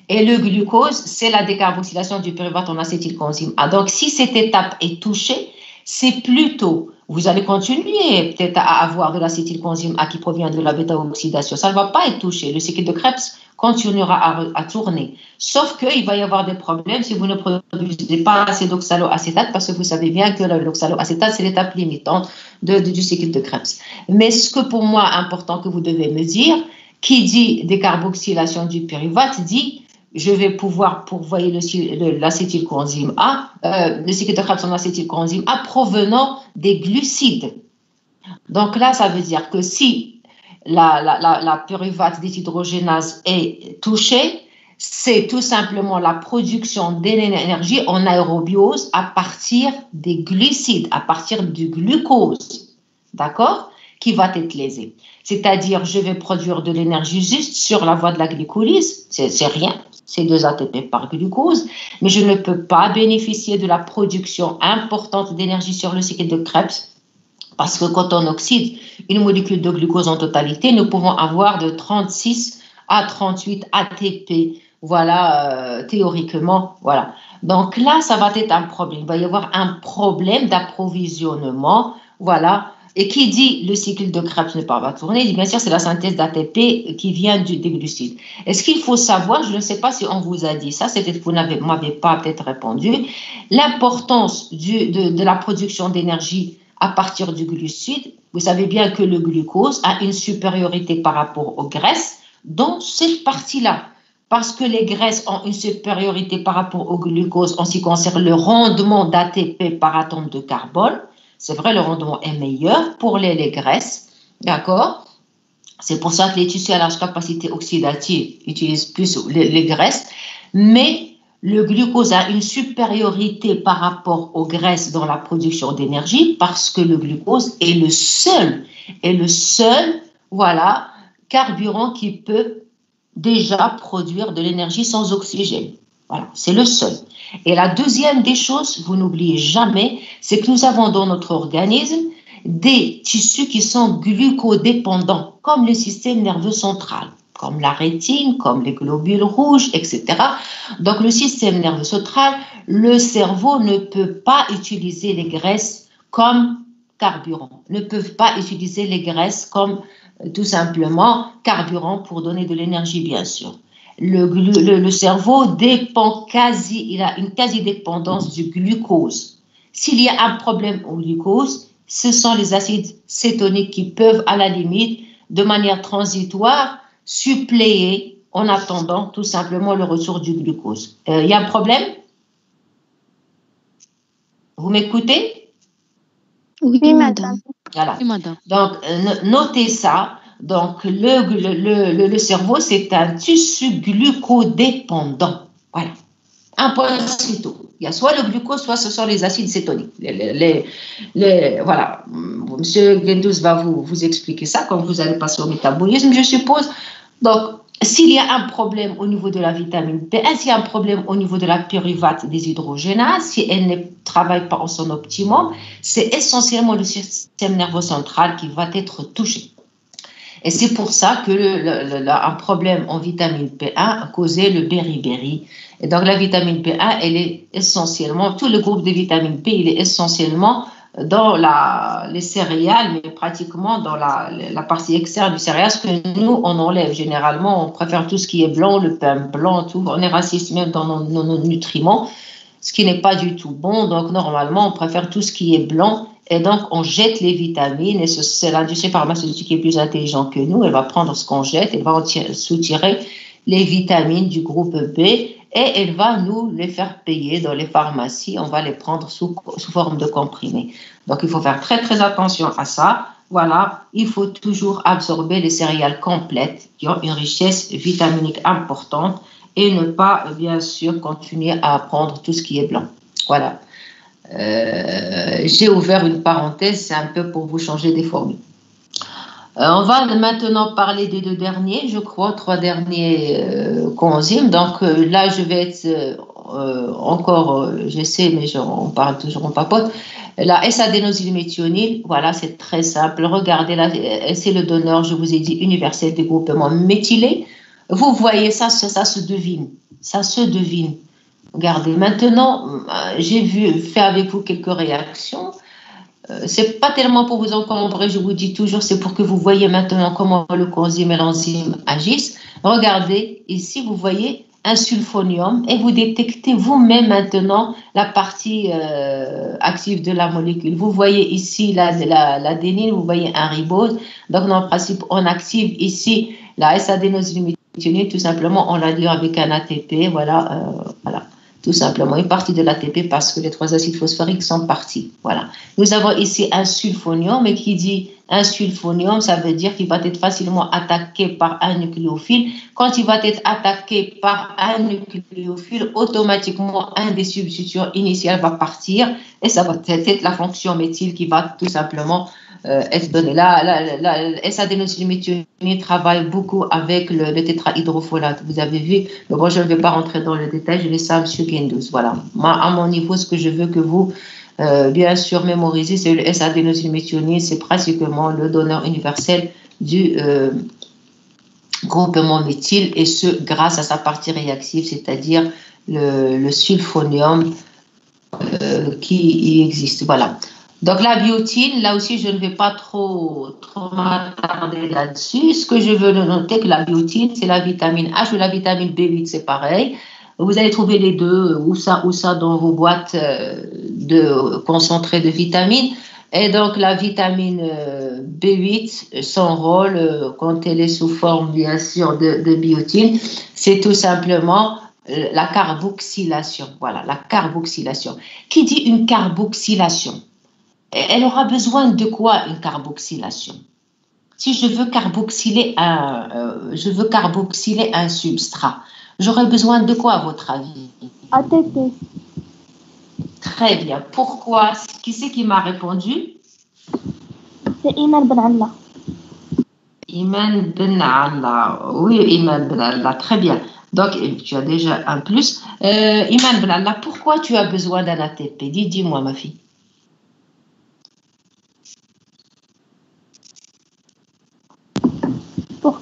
Et le glucose, c'est la décarboxylation du pyruvate en acétylcoenzyme A. Donc, si cette étape est touchée, c'est plutôt, vous allez continuer peut-être à avoir de l'acétylcoenzyme A qui provient de la bêta-oxydation. Ça ne va pas être touché. Le cycle de Krebs continuera à tourner. Sauf qu'il va y avoir des problèmes si vous ne produisez pas assez d'oxaloacétate, parce que vous savez bien que l'oxaloacétate, c'est l'étape limitante du cycle de Krebs. Mais ce que pour moi est important que vous devez me dire, qui dit décarboxylation du pyruvate dit je vais pouvoir pourvoyer l'acétylcoenzyme A, le cycle de Krebs en acétylcoenzyme A provenant des glucides. Donc là, ça veut dire que si la pyruvate déshydrogénase est touchée, c'est tout simplement la production d'énergie en aérobiose à partir des glucides, à partir du glucose, d'accord, qui va être lésé. C'est-à-dire, je vais produire de l'énergie juste sur la voie de la glycolyse, c'est rien, c'est 2 ATP par glucose, mais je ne peux pas bénéficier de la production importante d'énergie sur le cycle de Krebs, parce que quand on oxyde une molécule de glucose en totalité, nous pouvons avoir de 36 à 38 ATP. Voilà, théoriquement, voilà. Donc là, ça va être un problème. Il va y avoir un problème d'approvisionnement, voilà. Et qui dit le cycle de Krebs ne peut pas tourner, bien sûr, c'est la synthèse d'ATP qui vient des glucides. Et ce qu'il faut savoir, je ne sais pas si on vous a dit ça, c'est peut-être que vous ne m'avez pas peut-être répondu, l'importance de la production d'énergie à partir du glucide. Vous savez bien que le glucose a une supériorité par rapport aux graisses dans cette partie-là. Parce que les graisses ont une supériorité par rapport au glucose en ce qui concerne le rendement d'ATP par atome de carbone. C'est vrai, le rendement est meilleur pour les graisses, d'accord? C'est pour ça que les tissus à large capacité oxydative utilisent plus les graisses, mais le glucose a une supériorité par rapport aux graisses dans la production d'énergie parce que le glucose est le seul, voilà, carburant qui peut déjà produire de l'énergie sans oxygène. Voilà, c'est le seul. Et la deuxième des choses, vous n'oubliez jamais, c'est que nous avons dans notre organisme des tissus qui sont glucodépendants, comme le système nerveux central, comme la rétine, comme les globules rouges, etc. Donc, le système nerveux central, le cerveau ne peut pas utiliser les graisses comme carburant, ne peut pas utiliser les graisses comme tout simplement carburant pour donner de l'énergie, bien sûr. Le cerveau dépend il a une quasi-dépendance du glucose. S'il y a un problème au glucose, ce sont les acides cétoniques qui peuvent, à la limite, de manière transitoire, suppléer en attendant tout simplement le retour du glucose. Il y a un problème? Vous m'écoutez?
Oui, madame.
Voilà.
Oui, madame.
Donc, notez ça. Donc, le cerveau, c'est un tissu glucodépendant. Voilà. Un point, c'est tout. Il y a soit le glucose, soit ce sont les acides cétoniques. Voilà. Monsieur Gendous va vous expliquer ça quand vous allez passer au métabolisme, je suppose. Donc, s'il y a un problème au niveau de la vitamine B1, s'il y a un problème au niveau de la pyruvate déshydrogénase, si elle ne travaille pas en son optimum, c'est essentiellement le système nerveux central qui va être touché. Et c'est pour ça que un problème en vitamine B1 a causé le beriberi. Et donc, la vitamine B1, elle est essentiellement, tout le groupe de vitamine B, il est essentiellement dans les céréales, mais pratiquement dans la partie externe du céréal, ce que nous, on enlève généralement. On préfère tout ce qui est blanc, le pain blanc, tout. On est raciste même dans nos nutriments, ce qui n'est pas du tout bon. Donc, normalement, on préfère tout ce qui est blanc. Et donc, on jette les vitamines. Et c'est l'industrie pharmaceutique qui est plus intelligente que nous. Elle va prendre ce qu'on jette, elle va soutirer les vitamines du groupe B et elle va nous les faire payer dans les pharmacies. On va les prendre sous forme de comprimés. Donc, il faut faire très, très attention à ça. Voilà, il faut toujours absorber les céréales complètes qui ont une richesse vitaminique importante et ne pas, bien sûr, continuer à prendre tout ce qui est blanc. Voilà. J'ai ouvert une parenthèse, c'est un peu pour vous changer des formules. On va maintenant parler des 2 derniers, je crois, 3 derniers coenzymes. Donc là, je vais être encore, je sais, mais on parle toujours, on papote. La S-adénosylméthionine, voilà, c'est très simple. Regardez là, c'est le donneur, je vous ai dit, universel des groupements méthylés. Vous voyez ça se devine. Ça se devine. Regardez, maintenant, j'ai fait avec vous quelques réactions. C'est pas tellement pour vous encombrer, je vous dis toujours, c'est pour que vous voyez maintenant comment le coenzyme et l'enzyme agissent. Regardez, ici, vous voyez un sulfonium et vous détectez vous-même maintenant la partie active de la molécule. Vous voyez ici l'adénine, vous voyez un ribose. Donc, dans le principe, on active ici la S-adénosylméthionine, tout simplement, on la lit avec un ATP, voilà. Tout simplement, une partie de l'ATP parce que les 3 acides phosphoriques sont partis. Voilà. Nous avons ici un sulfonium et qui dit Un sulfonium, ça veut dire qu'il va être facilement attaqué par un nucléophile. Quand il va être attaqué par un nucléophile, automatiquement, un des substitutions initiales va partir et ça va être la fonction méthyle qui va tout simplement être donnée. La S-adénosylméthionine travaille beaucoup avec le tétrahydrofolate. Vous avez vu, mais bon, je ne vais pas rentrer dans le détail, je laisse ça à M. Gendous. Voilà. Moi, à mon niveau, ce que je veux que vous bien sûr mémoriser, c'est le S-adénosylméthionine, c'est pratiquement le donneur universel du groupement méthyle, et ce grâce à sa partie réactive, c'est-à-dire le sulfonium qui y existe. Voilà. Donc la biotine, là aussi je ne vais pas trop m'attarder là-dessus. Ce que je veux noter, que la biotine, c'est la vitamine H, ou la vitamine B8, c'est pareil. Vous allez trouver les deux, ou ça dans vos boîtes de concentré de vitamines. Et donc la vitamine B8, son rôle, quand elle est sous forme bien sûr de biotine, c'est tout simplement la carboxylation. Voilà, la carboxylation. Qui dit une carboxylation? Elle aura besoin de quoi, une carboxylation? Si je veux carboxyler un substrat, j'aurais besoin de quoi, à votre avis?
ATP.
Très bien. Pourquoi? Qui c'est qui m'a répondu?
C'est Iman Ben Allah.
Iman Ben Allah. Oui, Iman Ben Allah. Très bien. Donc, tu as déjà un plus. Iman Ben Allah, pourquoi tu as besoin d'un ATP? Dis-moi, ma fille.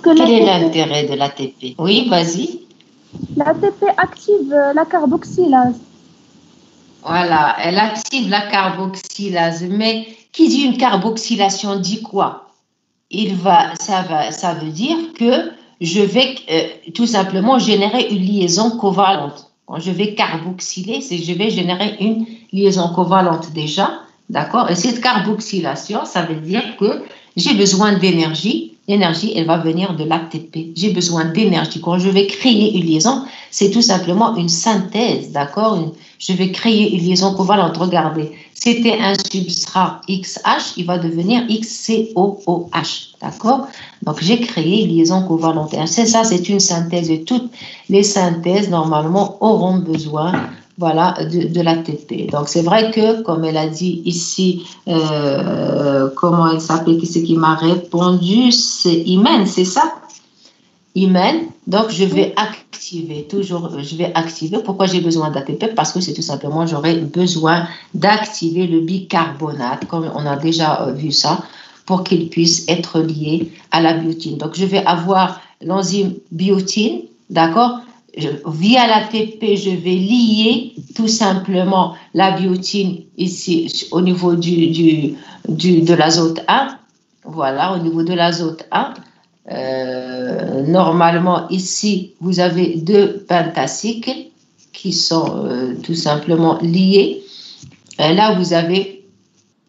Quel est l'intérêt de l'ATP? Oui, vas-y.
L'ATP active la carboxylase.
Voilà, elle active la carboxylase. Mais qui dit une carboxylation dit quoi? Ça veut dire que je vais tout simplement générer une liaison covalente. Quand je vais carboxyler, c'est que je vais générer une liaison covalente déjà. D'accord? Et cette carboxylation, ça veut dire que j'ai besoin d'énergie. L'énergie, elle va venir de l'ATP. J'ai besoin d'énergie. Quand je vais créer une liaison, c'est tout simplement une synthèse, d'accord? Je vais créer une liaison covalente. Regardez, c'était un substrat XH, il va devenir XCOOH, d'accord? Donc, j'ai créé une liaison covalente. Et ça, c'est une synthèse. Et toutes les synthèses, normalement, auront besoin, voilà, de l'ATP. Donc, c'est vrai que, comme elle a dit ici, comment elle s'appelle, qui c'est qui m'a répondu? C'est Imen, c'est ça? Imen. Donc, je vais activer, Pourquoi j'ai besoin d'ATP? Parce que c'est tout simplement, j'aurai besoin d'activer le bicarbonate, comme on a déjà vu ça, pour qu'il puisse être lié à la biotine. Donc, je vais avoir l'enzyme biotine, d'accord? Via l'ATP, je vais lier tout simplement la biotine ici au niveau de l'azote 1. Voilà, au niveau de l'azote 1. Normalement, ici, vous avez deux pentacycles qui sont tout simplement liés. Là, vous avez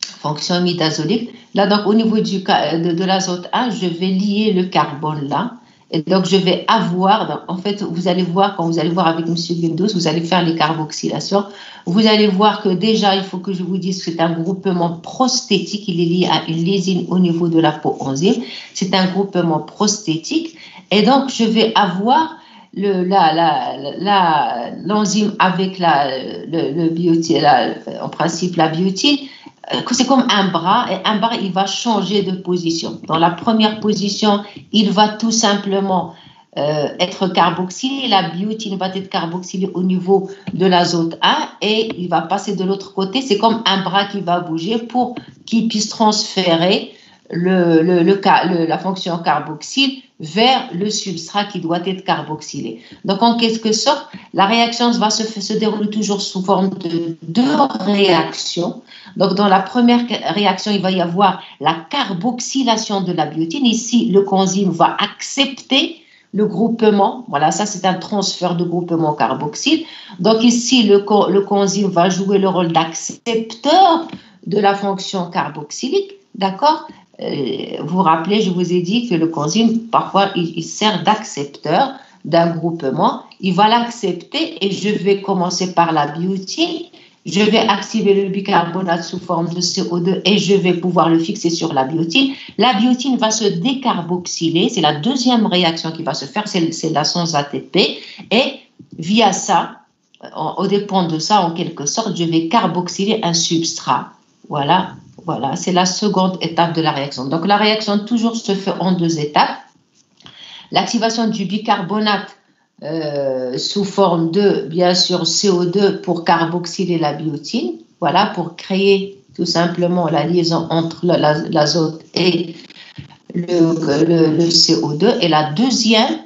fonction imidazolique. Là, donc, au niveau de l'azote 1, je vais lier le carbone là. Et donc, je vais avoir, en fait, vous allez voir, quand vous allez voir avec M. Gendous, vous allez faire les carboxylations. Vous allez voir que déjà, il faut que je vous dise que c'est un groupement prostétique. Il est lié à une lysine au niveau de la coenzyme. C'est un groupement prostétique. Et donc, je vais avoir l'enzyme avec le biotine, en principe, la biotine. C'est comme un bras, et un bras, il va changer de position. Dans la première position, il va tout simplement être carboxylé. La biotine va être carboxylée au niveau de l'azote 1 et il va passer de l'autre côté. C'est comme un bras qui va bouger pour qu'il puisse transférer la fonction carboxyle vers le substrat qui doit être carboxylé. Donc, en quelque sorte, la réaction va se dérouler toujours sous forme de deux réactions. Donc, dans la première réaction, il va y avoir la carboxylation de la biotine. Ici, le coenzyme va accepter le groupement. Voilà, ça, c'est un transfert de groupement carboxyle. Donc, ici, le coenzyme va jouer le rôle d'accepteur de la fonction carboxylique. D'accord? Vous vous rappelez, je vous ai dit que le coenzyme, parfois, il sert d'accepteur d'un groupement. Il va l'accepter et je vais commencer par la biotine je vais activer le bicarbonate sous forme de CO2 et je vais pouvoir le fixer sur la biotine. La biotine va se décarboxyler, c'est la deuxième réaction qui va se faire, c'est la sans ATP. Et via ça, au dépend de ça, en quelque sorte, je vais carboxyler un substrat. Voilà, c'est la seconde étape de la réaction. Donc la réaction toujours se fait en deux étapes. L'activation du bicarbonate sous forme de, bien sûr, CO2 pour carboxyler la biotine, voilà, pour créer tout simplement la liaison entre l'azote et le CO2. Et la deuxième,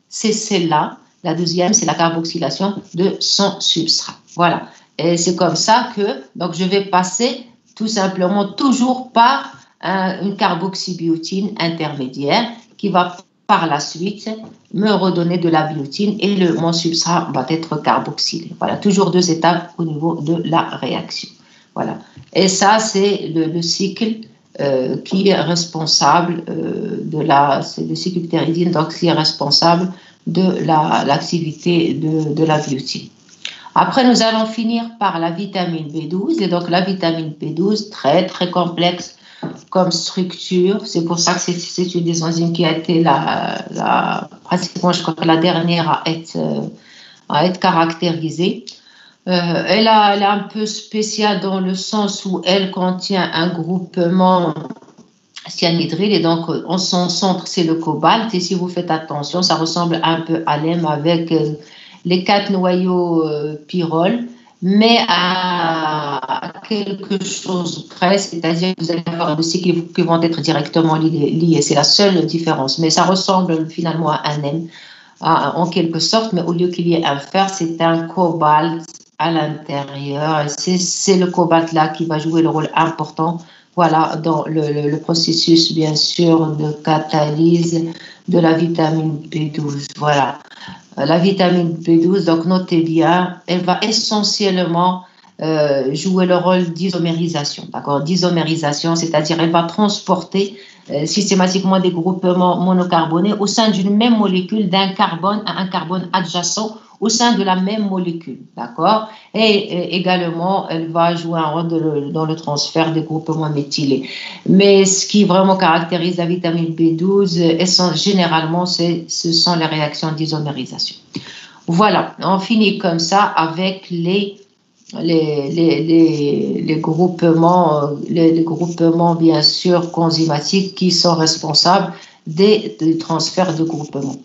c'est celle-là. La deuxième, c'est la carboxylation de son substrat. Voilà. Et c'est comme ça que donc, je vais passer tout simplement toujours par une carboxybiotine intermédiaire qui va par la suite me redonner de la biotine et mon substrat va être carboxylé. Voilà, toujours deux étapes au niveau de la réaction. Voilà. Et ça, c'est le cycle qui est responsable c'est le cycle pyridine, donc qui est responsable de l'activité de la biotine. Après, nous allons finir par la vitamine B12. Et donc, la vitamine B12, très, très complexe comme structure. C'est pour ça que c'est une des enzymes qui a été pratiquement, je crois que la dernière à être caractérisée. Elle est un peu spéciale dans le sens où elle contient un groupement cyanhydryle et donc son centre c'est le cobalt et si vous faites attention ça ressemble un peu à l'hème avec les 4 noyaux pyrrole mais à quelque chose près, c'est-à-dire que vous allez avoir des cycles qui vont être directement liés, c'est la seule différence, mais ça ressemble finalement à un hème en quelque sorte, mais au lieu qu'il y ait un fer, c'est un cobalt à l'intérieur. C'est le cobalt là qui va jouer le rôle important, voilà, dans le processus bien sûr de catalyse de la vitamine B12. Voilà, la vitamine B12, donc notez bien, elle va essentiellement jouer le rôle d'isomérisation, d'accord, d'isomérisation, c'est-à-dire elle va transporter systématiquement des groupements monocarbonés au sein d'une même molécule d'un carbone à un carbone adjacent au sein de la même molécule, d'accord? Et également, elle va jouer un rôle dans le transfert des groupements méthylés. Mais ce qui vraiment caractérise la vitamine B12, généralement, ce sont les réactions d'isomérisation. Voilà, on finit comme ça avec les groupements bien sûr coenzymatiques qui sont responsables des transferts de groupements.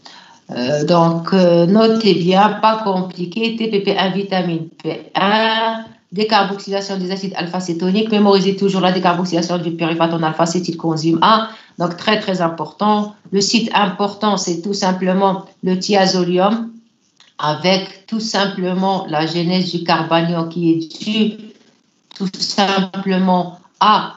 Donc, notez bien, pas compliqué, TPP1, vitamine P1, décarboxylation des acides alpha-cétoniques, mémorisez toujours la décarboxylation du pyruvate en alpha-cétylcoenzyme A, donc très très important. Le site important, c'est tout simplement le thiazolium, avec tout simplement la genèse du carbanion qui est due tout simplement à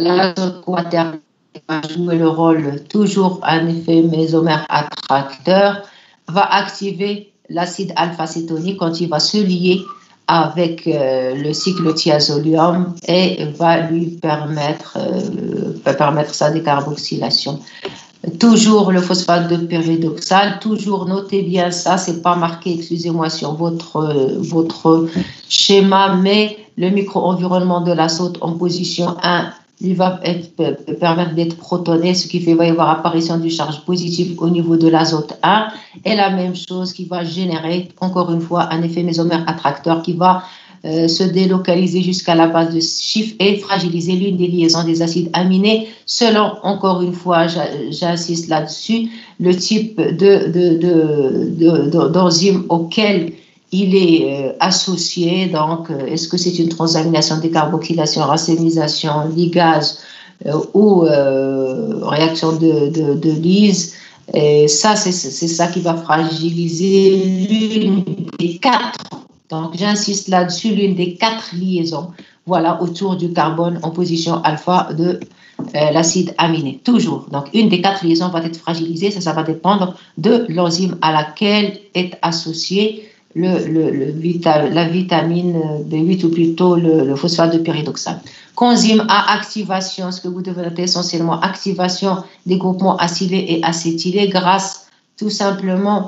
l'azote quaternaire qui va jouer le rôle toujours un effet mésomère attracteur, va activer l'acide alpha-cétonique quand il va se lier avec le cycle thiazolium et va lui permettre sa décarboxylation. Toujours le phosphate de pyridoxal, toujours notez bien ça, c'est pas marqué, excusez-moi, sur votre schéma, mais le micro-environnement de l'azote en position 1, il va permettre d'être protoné, ce qui fait qu'il va y avoir apparition du charge positive au niveau de l'azote 1, et la même chose qui va générer, encore une fois, un effet mésomère attracteur qui va se délocaliser jusqu'à la base de chiffre et fragiliser l'une des liaisons des acides aminés selon, encore une fois, j'insiste là-dessus, le type d'enzyme auquel il est associé. Donc, est-ce que c'est une transamination, décarboxylation, racémisation, ligase ou réaction de lyse? Et ça, c'est ça qui va fragiliser l'une des 4. Donc, j'insiste là-dessus, l'une des 4 liaisons, voilà, autour du carbone en position alpha de l'acide aminé. Toujours. Donc, une des 4 liaisons va être fragilisée. Ça va dépendre de l'enzyme à laquelle est associée la vitamine B8 ou plutôt le phosphate de pyridoxal. Coenzyme A, activation, ce que vous devez noter essentiellement, activation des groupements acylés et acétylés grâce tout simplement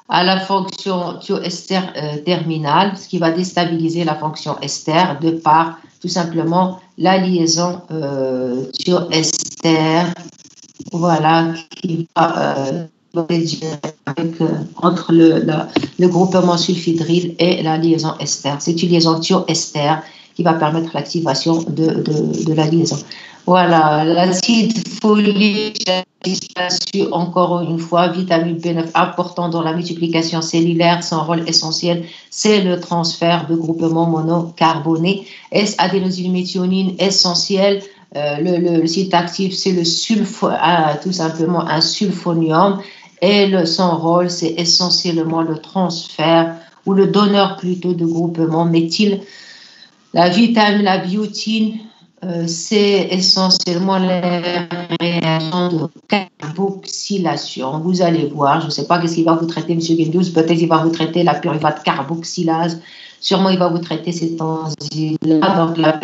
à la fonction thioester terminale, ce qui va déstabiliser la fonction ester de par tout simplement la liaison thioester, voilà, qui va avec, entre le groupement sulfhydryl et la liaison ester. C'est une liaison thioester qui va permettre l'activation de la liaison. Voilà, l'acide folique, j'insiste encore une fois, vitamine B9 important dans la multiplication cellulaire, son rôle essentiel, c'est le transfert de groupements monocarbonés. S-adénosylméthionine essentiel, le site actif, c'est le tout simplement un sulfonium, et son rôle, c'est essentiellement le transfert ou le donneur plutôt de groupements méthyl. La vitamine, la biotine, c'est essentiellement les réactions de carboxylation. Vous allez voir, je ne sais pas qu'est-ce qu'il va vous traiter, M. Guindous, peut-être il va vous traiter la pyruvate carboxylase, sûrement il va vous traiter cette enzyme-là,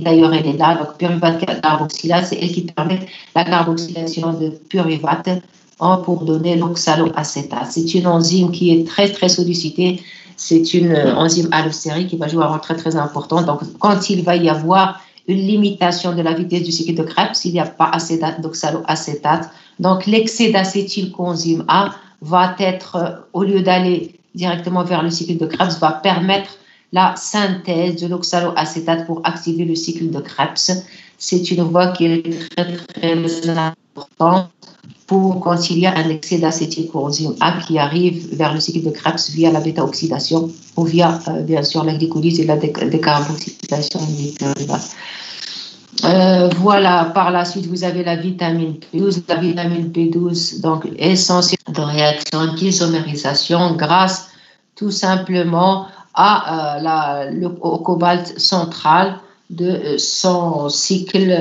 d'ailleurs elle est là, donc pyruvate carboxylase, c'est elle qui permet la carboxylation de pyruvate pour donner l'oxaloacétate. C'est une enzyme qui est très très sollicitée, c'est une enzyme allostérique qui va jouer un rôle très très important, donc quand il va y avoir une limitation de la vitesse du cycle de Krebs, s'il n'y a pas assez d'oxaloacétate. Donc, l'excès d'acétylcoenzyme A va être, au lieu d'aller directement vers le cycle de Krebs, va permettre la synthèse de l'oxaloacétate pour activer le cycle de Krebs. C'est une voie qui est très, très importante pour quand il y a un excès d'acétylcoenzyme A qui arrive vers le cycle de Krebs via la bêta-oxydation ou via, bien sûr, la glycolyse et la décarboxylation des pyruvate. Voilà, par la suite, vous avez la vitamine B12. La vitamine B12, donc, essentielle de réaction d'isomérisation grâce tout simplement au cobalt central de son cycle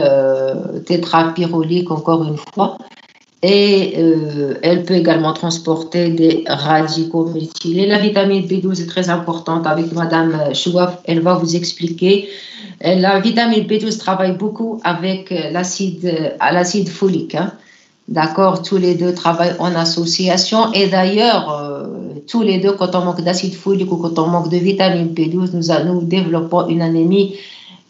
tétrapyrolique, encore une fois. Et elle peut également transporter des radicaux méthylés. La vitamine B12 est très importante. Avec Madame Chouaf, elle va vous expliquer. La vitamine B12 travaille beaucoup avec l'acide folique. Hein. D'accord, tous les deux travaillent en association. Et d'ailleurs, tous les deux, quand on manque d'acide folique ou quand on manque de vitamine B12, nous développons une anémie.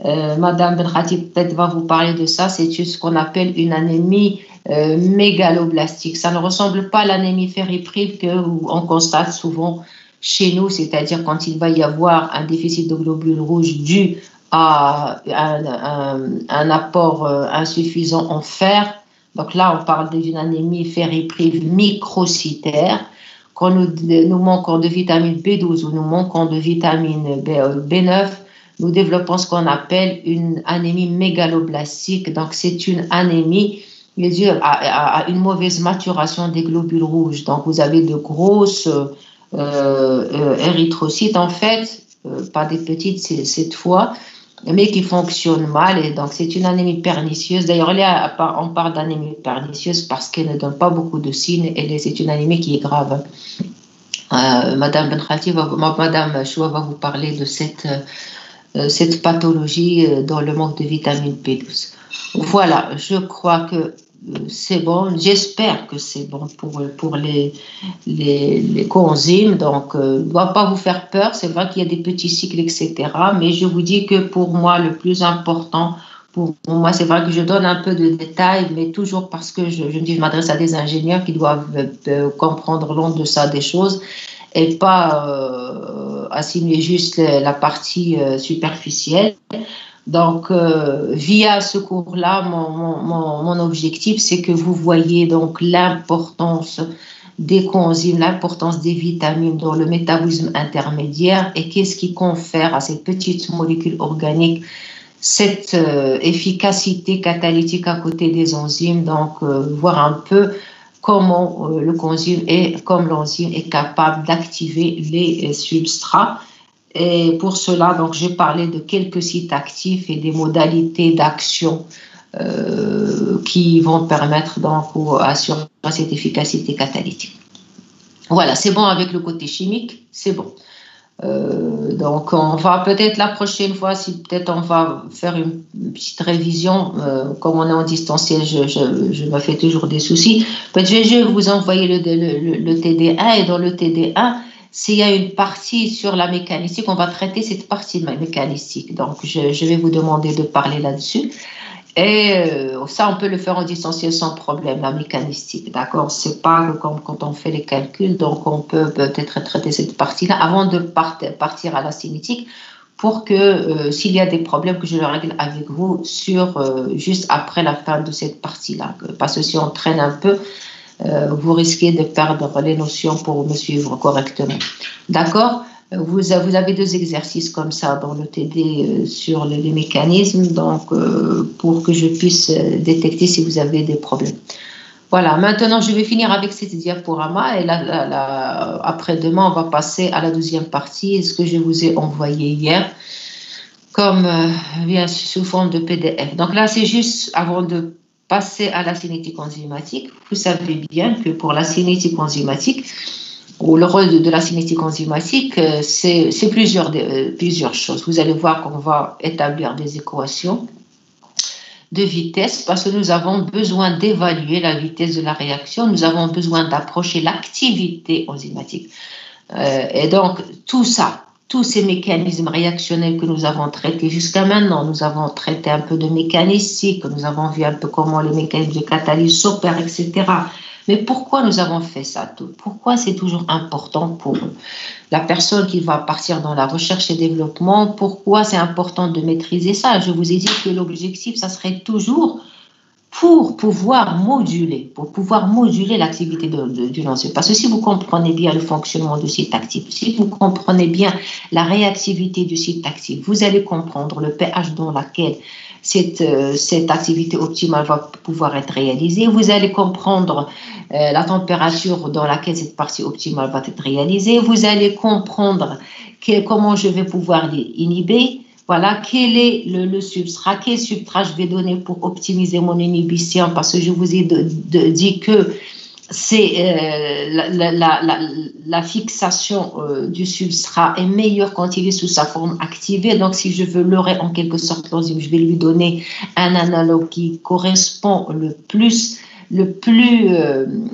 Madame Benkhati peut-être va vous parler de ça. C'est ce qu'on appelle une anémie mégaloblastique. Ça ne ressemble pas à l'anémie ferriprive qu'on constate souvent chez nous, c'est-à-dire quand il va y avoir un déficit de globules rouges dû à un apport insuffisant en fer. Donc là, on parle d'une anémie ferriprive microcytaire. Quand nous manquons de vitamine B12 ou nous manquons de vitamine B9, nous développons ce qu'on appelle une anémie mégaloblastique. Donc c'est une anémie due à une mauvaise maturation des globules rouges. Donc vous avez de grosses érythrocytes, en fait, pas des petites cette fois, mais qui fonctionnent mal. Et donc c'est une anémie pernicieuse. D'ailleurs, on parle d'anémie pernicieuse parce qu'elle ne donne pas beaucoup de signes et c'est une anémie qui est grave. Madame Benkhati, Madame Choua va vous parler de cette pathologie dans le manque de vitamine B12. Voilà, je crois que c'est bon. J'espère que c'est bon pour les coenzymes. Donc, ne doit pas vous faire peur. C'est vrai qu'il y a des petits cycles, etc. Mais je vous dis que pour moi, le plus important, pour moi, c'est vrai que je donne un peu de détails, mais toujours parce que je m'adresse à des ingénieurs qui doivent comprendre l'onde de ça des choses et pas assimiler juste la partie superficielle. Donc, via ce cours-là, mon objectif, c'est que vous voyez donc l'importance des coenzymes, l'importance des vitamines dans le métabolisme intermédiaire et qu'est-ce qui confère à ces petites molécules organiques cette efficacité catalytique à côté des enzymes. Donc, voir un peu comment le coenzyme comme l'enzyme est capable d'activer les substrats. Et pour cela, donc, j'ai parlé de quelques sites actifs et des modalités d'action qui vont permettre donc assurer cette efficacité catalytique. Voilà, c'est bon avec le côté chimique, c'est bon. Donc, on va peut-être la prochaine fois, si peut-être on va faire une petite révision. Comme on est en distanciel, je me fais toujours des soucis. Je vais vous envoyer le TD1 et dans le TD1, s'il y a une partie sur la mécanistique, on va traiter cette partie mécanistique. Donc, je vais vous demander de parler là-dessus. Et ça, on peut le faire en distanciel sans problème, la mécanistique, d'accord? C'est pas comme quand on fait les calculs, donc on peut peut-être traiter cette partie-là avant de partir à la cinétique pour que s'il y a des problèmes, que je le règle avec vous juste après la fin de cette partie-là. Parce que si on traîne un peu, vous risquez de perdre les notions pour me suivre correctement. D'accord? Vous avez 2 exercices comme ça dans le TD sur les mécanismes, donc pour que je puisse détecter si vous avez des problèmes. Voilà, maintenant je vais finir avec cette diaporama et après-demain on va passer à la deuxième partie, ce que je vous ai envoyé hier, comme bien sous forme de PDF. Donc là c'est juste avant de passer à la cinétique enzymatique. Vous savez bien que pour la cinétique enzymatique, ou le rôle de la cinétique enzymatique, c'est plusieurs choses. Vous allez voir qu'on va établir des équations de vitesse parce que nous avons besoin d'évaluer la vitesse de la réaction, nous avons besoin d'approcher l'activité enzymatique. Et donc, tout ça, tous ces mécanismes réactionnels que nous avons traités jusqu'à maintenant, nous avons traité un peu de mécanistique, nous avons vu un peu comment les mécanismes de catalyse s'opèrent, etc. Mais pourquoi nous avons fait ça? Pourquoi c'est toujours important pour la personne qui va partir dans la recherche et développement? Pourquoi c'est important de maîtriser ça? Je vous ai dit que l'objectif, ça serait toujours pour pouvoir moduler l'activité du lanceur. Parce que si vous comprenez bien le fonctionnement du site actif, si vous comprenez bien la réactivité du site actif, vous allez comprendre le pH dans lequel cette activité optimale va pouvoir être réalisée. Vous allez comprendre la température dans laquelle cette partie optimale va être réalisée. Vous allez comprendre comment je vais pouvoir l'inhiber. Voilà, quel est le substrat, quel substrat je vais donner pour optimiser mon inhibition, parce que je vous ai dit que c'est la fixation du substrat est meilleure quand il est sous sa forme activée. Donc, si je veux leurrer en quelque sorte l'enzyme, je vais lui donner un analogue qui correspond le plus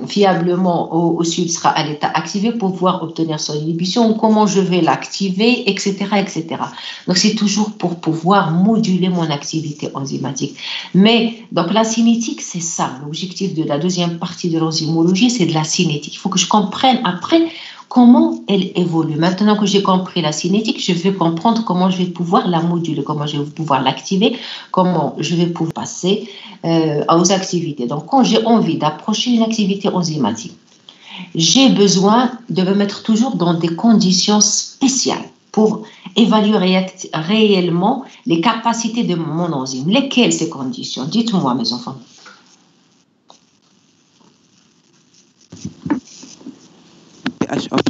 fiablement au substrat à l'état activé pour pouvoir obtenir son inhibition, comment je vais l'activer, etc., etc. Donc, c'est toujours pour pouvoir moduler mon activité enzymatique. Mais, donc, la cinétique, c'est ça. L'objectif de la deuxième partie de l'enzymologie, c'est de la cinétique. Il faut que je comprenne après comment elle évolue. Maintenant que j'ai compris la cinétique, je vais comprendre comment je vais pouvoir la moduler, comment je vais pouvoir l'activer, comment je vais pouvoir passer aux activités. Donc, quand j'ai envie d'approcher une activité enzymatique, j'ai besoin de me mettre toujours dans des conditions spéciales pour évaluer réellement les capacités de mon enzyme. Lesquelles ces conditions? Dites-moi, mes enfants.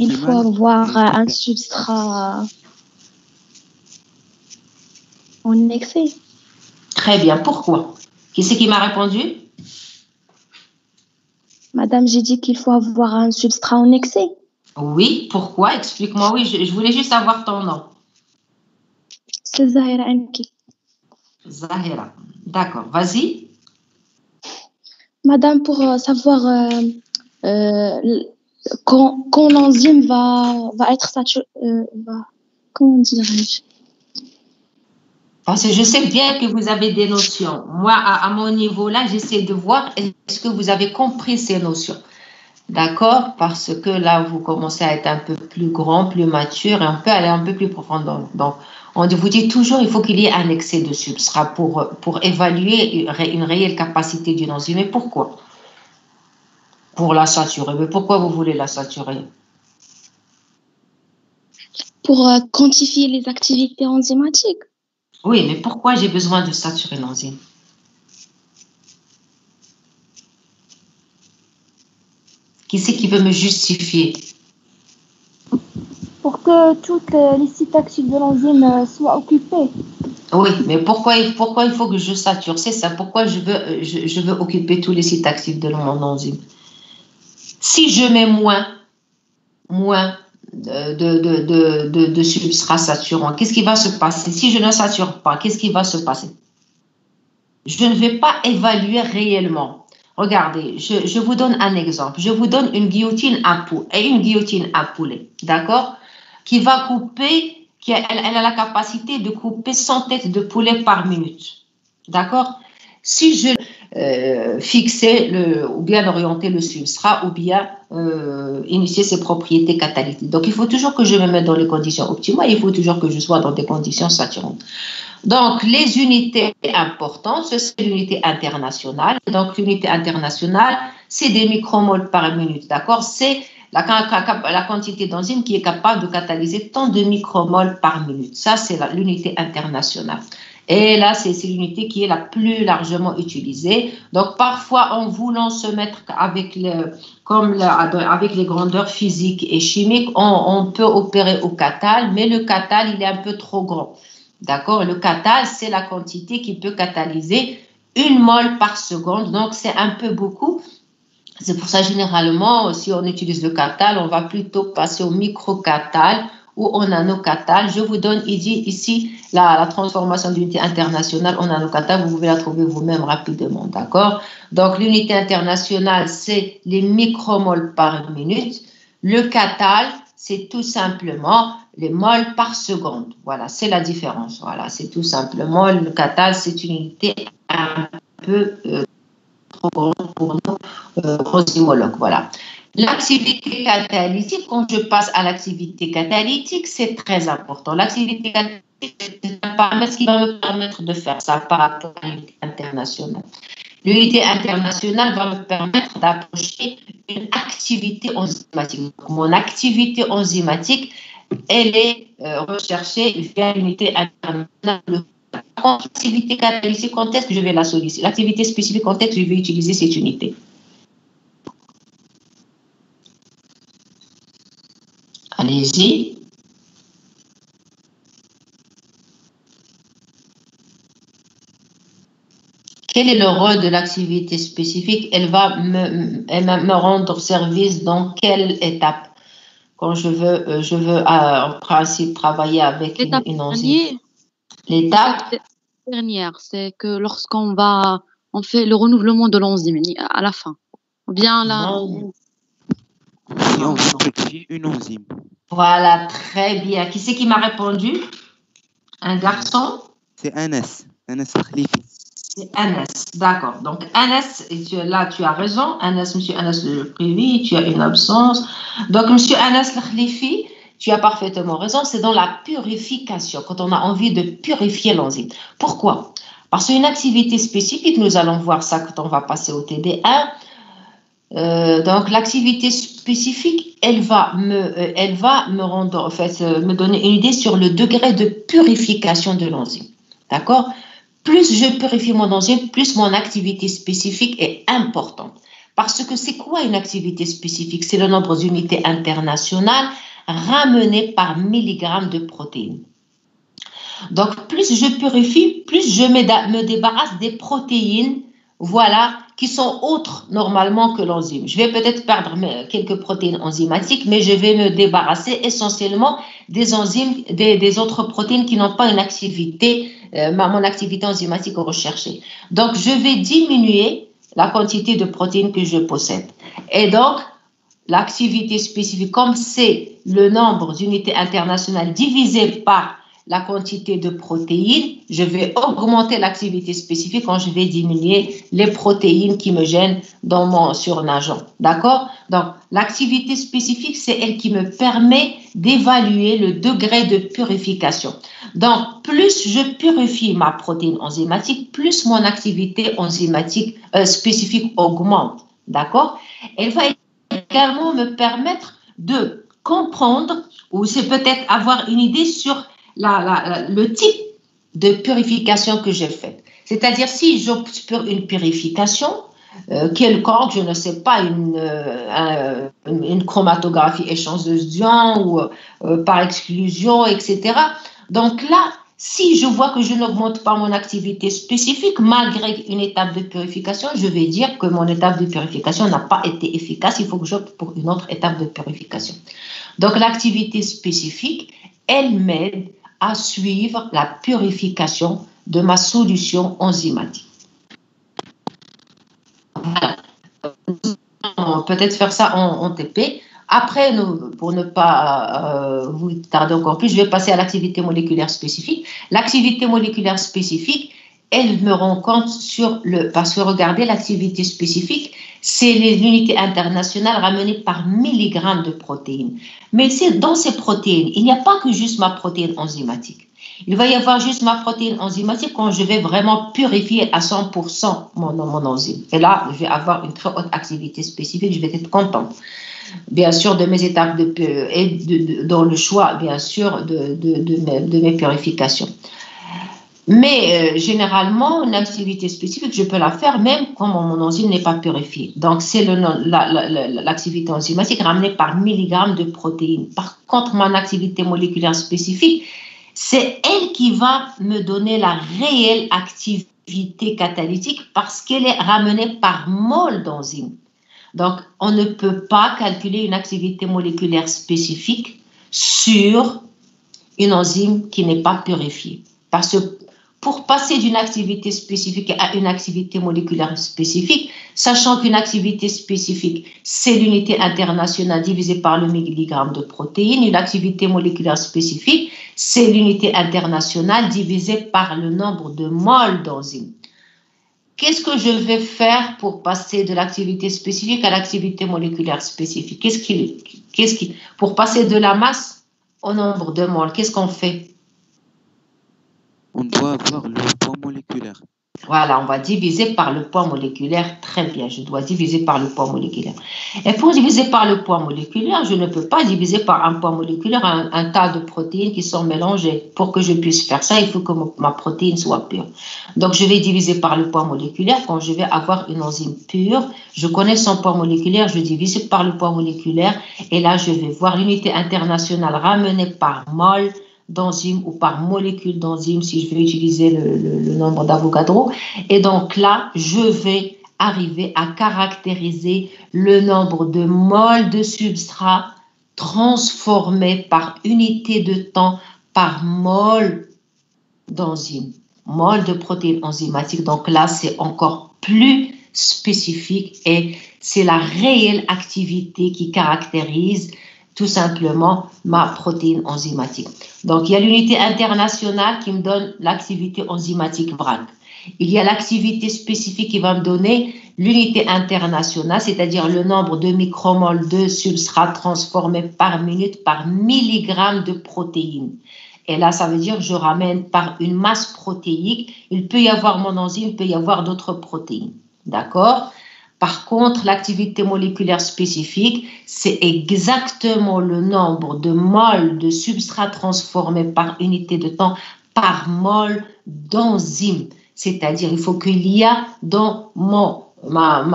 Il faut avoir un substrat en excès.
Très bien. Pourquoi? Qui c'est qui m'a répondu?
Madame, j'ai dit qu'il faut avoir un substrat en excès.
Oui, pourquoi? Explique-moi. Oui, je voulais juste savoir ton nom.
C'est Zahira Anki.
Zahira. D'accord. Vas-y.
Madame, pour savoir quand l'enzyme va être saturée, comment dirais-je?
Parce que je sais bien que vous avez des notions. Moi, à mon niveau là, j'essaie de voir est-ce que vous avez compris ces notions. D'accord? Parce que là, vous commencez à être un peu plus grand, plus mature et on peut aller un peu plus profond. Donc, on vous dit toujours il faut qu'il y ait un excès de substrat pour évaluer une réelle capacité d'une enzyme. Mais pourquoi? Pour la saturer. Mais pourquoi vous voulez la saturer?
Pour quantifier les activités enzymatiques.
Oui, mais pourquoi j'ai besoin de saturer l'enzyme? Qui c'est qui veut me justifier?
Pour que toutes les sites actifs de l'enzyme soient occupés.
Oui, mais pourquoi il faut que je sature? C'est ça, pourquoi je veux occuper tous les sites actifs de mon enzyme? Si je mets moins de substrat saturant, qu'est-ce qui va se passer? Si je ne sature pas, qu'est-ce qui va se passer? je ne vais pas évaluer réellement. Regardez, je vous donne un exemple. Je vous donne une guillotine à poulet, d'accord, qui va couper, elle a la capacité de couper 100 têtes de poulet par minute, d'accord. Si je fixer ou bien orienter le substrat ou bien initier ses propriétés catalytiques. Donc, il faut toujours que je me mette dans les conditions optimales, il faut toujours que je sois dans des conditions saturantes. Donc, les unités importantes, c'est l'unité internationale. Donc, l'unité internationale, c'est des micromoles par minute, d'accord? C'est la quantité d'enzymes qui est capable de catalyser tant de micromoles par minute. Ça, c'est l'unité internationale. Et là, c'est l'unité qui est la plus largement utilisée. Donc, parfois, en voulant se mettre avec les grandeurs physiques et chimiques, on peut opérer au catal, mais le catal, il est un peu trop grand. D'accord? Le catal, c'est la quantité qui peut catalyser 1 mol par seconde. Donc, c'est un peu beaucoup. C'est pour ça, généralement, si on utilise le catal, on va plutôt passer au microcatal ou au nanocatal. Je vous donne ici la transformation d'unité internationale en nanocatal. Vous pouvez la trouver vous-même rapidement. D'accord? Donc, l'unité internationale, c'est les micromoles par minute. Le catal, c'est tout simplement les moles par seconde. Voilà, c'est la différence. Voilà, c'est tout simplement, le catal, c'est une unité un peu trop grande pour nos osmologues. Voilà. L'activité catalytique, quand je passe à l'activité catalytique, c'est très important. L'activité catalytique, c'est un paramètre qui va me permettre de faire ça par rapport à l'unité internationale. L'unité internationale va me permettre d'approcher une activité enzymatique. Mon activité enzymatique, elle est recherchée via l'unité internationale. L'activité catalytique, quand est-ce que je vais la solliciter? L'activité spécifique, quand est-ce que je vais utiliser cette unité? Allez-y. Quel est le rôle de l'activité spécifique? Elle va me rendre service dans quelle étape? Quand je veux en principe travailler avec une enzyme. L'étape
dernière, c'est que lorsqu'on fait le renouvellement de l'enzyme à la fin. Ou bien là.
Si on veut purifier une enzyme.
Voilà, très bien. Qui c'est qui m'a répondu? Un garçon?
C'est Anas. Anas Khalifi.
C'est Anas, d'accord. Donc, Anas, là, tu as raison. Monsieur Anas le Khalifi, tu as une absence. Donc, monsieur Anas le Khalifi, tu as parfaitement raison. C'est dans la purification, quand on a envie de purifier l'enzyme. Pourquoi? Parce qu'une activité spécifique, nous allons voir ça quand on va passer au TD1. Donc, l'activité spécifique, elle va me rendre, en fait, me donner une idée sur le degré de purification de l'enzyme. D'accord? Plus je purifie mon enzyme, plus mon activité spécifique est importante. Parce que c'est quoi une activité spécifique? C'est le nombre d'unités internationales ramenées par milligramme de protéines. Donc, plus je purifie, plus je me débarrasse des protéines, voilà, qui sont autres normalement que l'enzyme. Je vais peut-être perdre quelques protéines enzymatiques, mais je vais me débarrasser essentiellement des enzymes, des autres protéines qui n'ont pas une activité, mon activité enzymatique recherchée. Donc, je vais diminuer la quantité de protéines que je possède. Et donc, l'activité spécifique, comme c'est le nombre d'unités internationales divisé par la quantité de protéines, je vais augmenter l'activité spécifique quand je vais diminuer les protéines qui me gênent dans mon surnageant. D'accord? Donc, l'activité spécifique, c'est elle qui me permet d'évaluer le degré de purification. Donc, plus je purifie ma protéine enzymatique, plus mon activité enzymatique spécifique augmente. D'accord? Elle va également me permettre de comprendre, ou c'est peut-être avoir une idée sur le type de purification que j'ai faite. C'est-à-dire, si j'opte pour une purification quelconque, je ne sais pas, une chromatographie échantillon ou par exclusion, etc. Donc là, si je vois que je n'augmente pas mon activité spécifique, malgré une étape de purification, je vais dire que mon étape de purification n'a pas été efficace. Il faut que j'opte pour une autre étape de purification. Donc, l'activité spécifique, elle m'aide à suivre la purification de ma solution enzymatique. peut-être faire ça en TP. Après, pour ne pas vous tarder encore plus, je vais passer à l'activité moléculaire spécifique. L'activité moléculaire spécifique, elle me rend compte parce que regardez, l'activité spécifique, c'est l'unité internationale ramenée par milligrammes de protéines. Mais dans ces protéines, il n'y a pas que juste ma protéine enzymatique. Il va y avoir juste ma protéine enzymatique quand je vais vraiment purifier à 100% mon enzyme. Et là, je vais avoir une très haute activité spécifique, je vais être contente. Bien sûr, de mes étapes dans le choix, bien sûr, de mes purifications. Mais généralement, une activité spécifique, je peux la faire même quand mon enzyme n'est pas purifiée. Donc, c'est l'activité enzymatique ramenée par milligramme de protéines. Par contre, mon activité moléculaire spécifique, c'est elle qui va me donner la réelle activité catalytique parce qu'elle est ramenée par mol d'enzyme. Donc, on ne peut pas calculer une activité moléculaire spécifique sur une enzyme qui n'est pas purifiée. Parce que pour passer d'une activité spécifique à une activité moléculaire spécifique, sachant qu'une activité spécifique, c'est l'unité internationale divisée par le milligramme de protéines, une activité moléculaire spécifique, c'est l'unité internationale divisée par le nombre de moles d'enzymes. Qu'est-ce que je vais faire pour passer de l'activité spécifique à l'activité moléculaire spécifique? Pour passer de la masse au nombre de moles, qu'est-ce qu'on fait?
On doit avoir le poids moléculaire.
Voilà, on va diviser par le poids moléculaire. Très bien, je dois diviser par le poids moléculaire. Et pour diviser par le poids moléculaire, je ne peux pas diviser par un poids moléculaire un tas de protéines qui sont mélangées. Pour que je puisse faire ça, il faut que ma protéine soit pure. Donc, je vais diviser par le poids moléculaire. Quand je vais avoir une enzyme pure, je connais son poids moléculaire, je divise par le poids moléculaire. Et là, je vais voir l'unité internationale ramenée par mol d'enzymes ou par molécule d'enzymes si je veux utiliser le nombre d'Avogadro. Et donc là, je vais arriver à caractériser le nombre de moles de substrat transformés par unité de temps par mol d'enzymes, mol de protéines enzymatiques. Donc là, c'est encore plus spécifique et c'est la réelle activité qui caractérise tout simplement ma protéine enzymatique. Donc, il y a l'unité internationale qui me donne l'activité enzymatique VRAC. Il y a l'activité spécifique qui va me donner l'unité internationale, c'est-à-dire le nombre de micromoles de substrat transformés par minute par milligramme de protéines. Et là, ça veut dire que je ramène par une masse protéique. Il peut y avoir mon enzyme, il peut y avoir d'autres protéines. D'accord ? Par contre, l'activité moléculaire spécifique, c'est exactement le nombre de moles de substrat transformés par unité de temps par mol d'enzyme. C'est-à-dire, il faut qu'il y a dans ma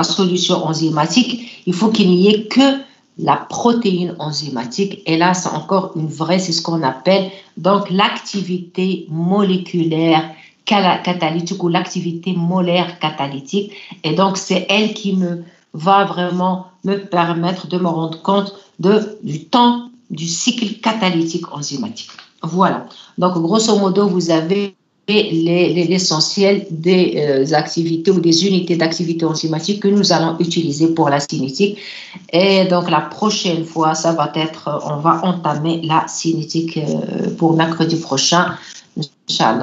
solution enzymatique, il faut qu'il n'y ait que la protéine enzymatique. Et là, c'est encore c'est ce qu'on appelle donc l'activité moléculaire catalytique ou l'activité molaire catalytique. Et donc, c'est elle qui va vraiment me permettre de me rendre compte du temps du cycle catalytique enzymatique. Voilà. Donc, grosso modo, vous avez l'essentiel des activités ou des unités d'activité enzymatique que nous allons utiliser pour la cinétique. Et donc, la prochaine fois, on va entamer la cinétique pour mercredi prochain. Inch'Allah.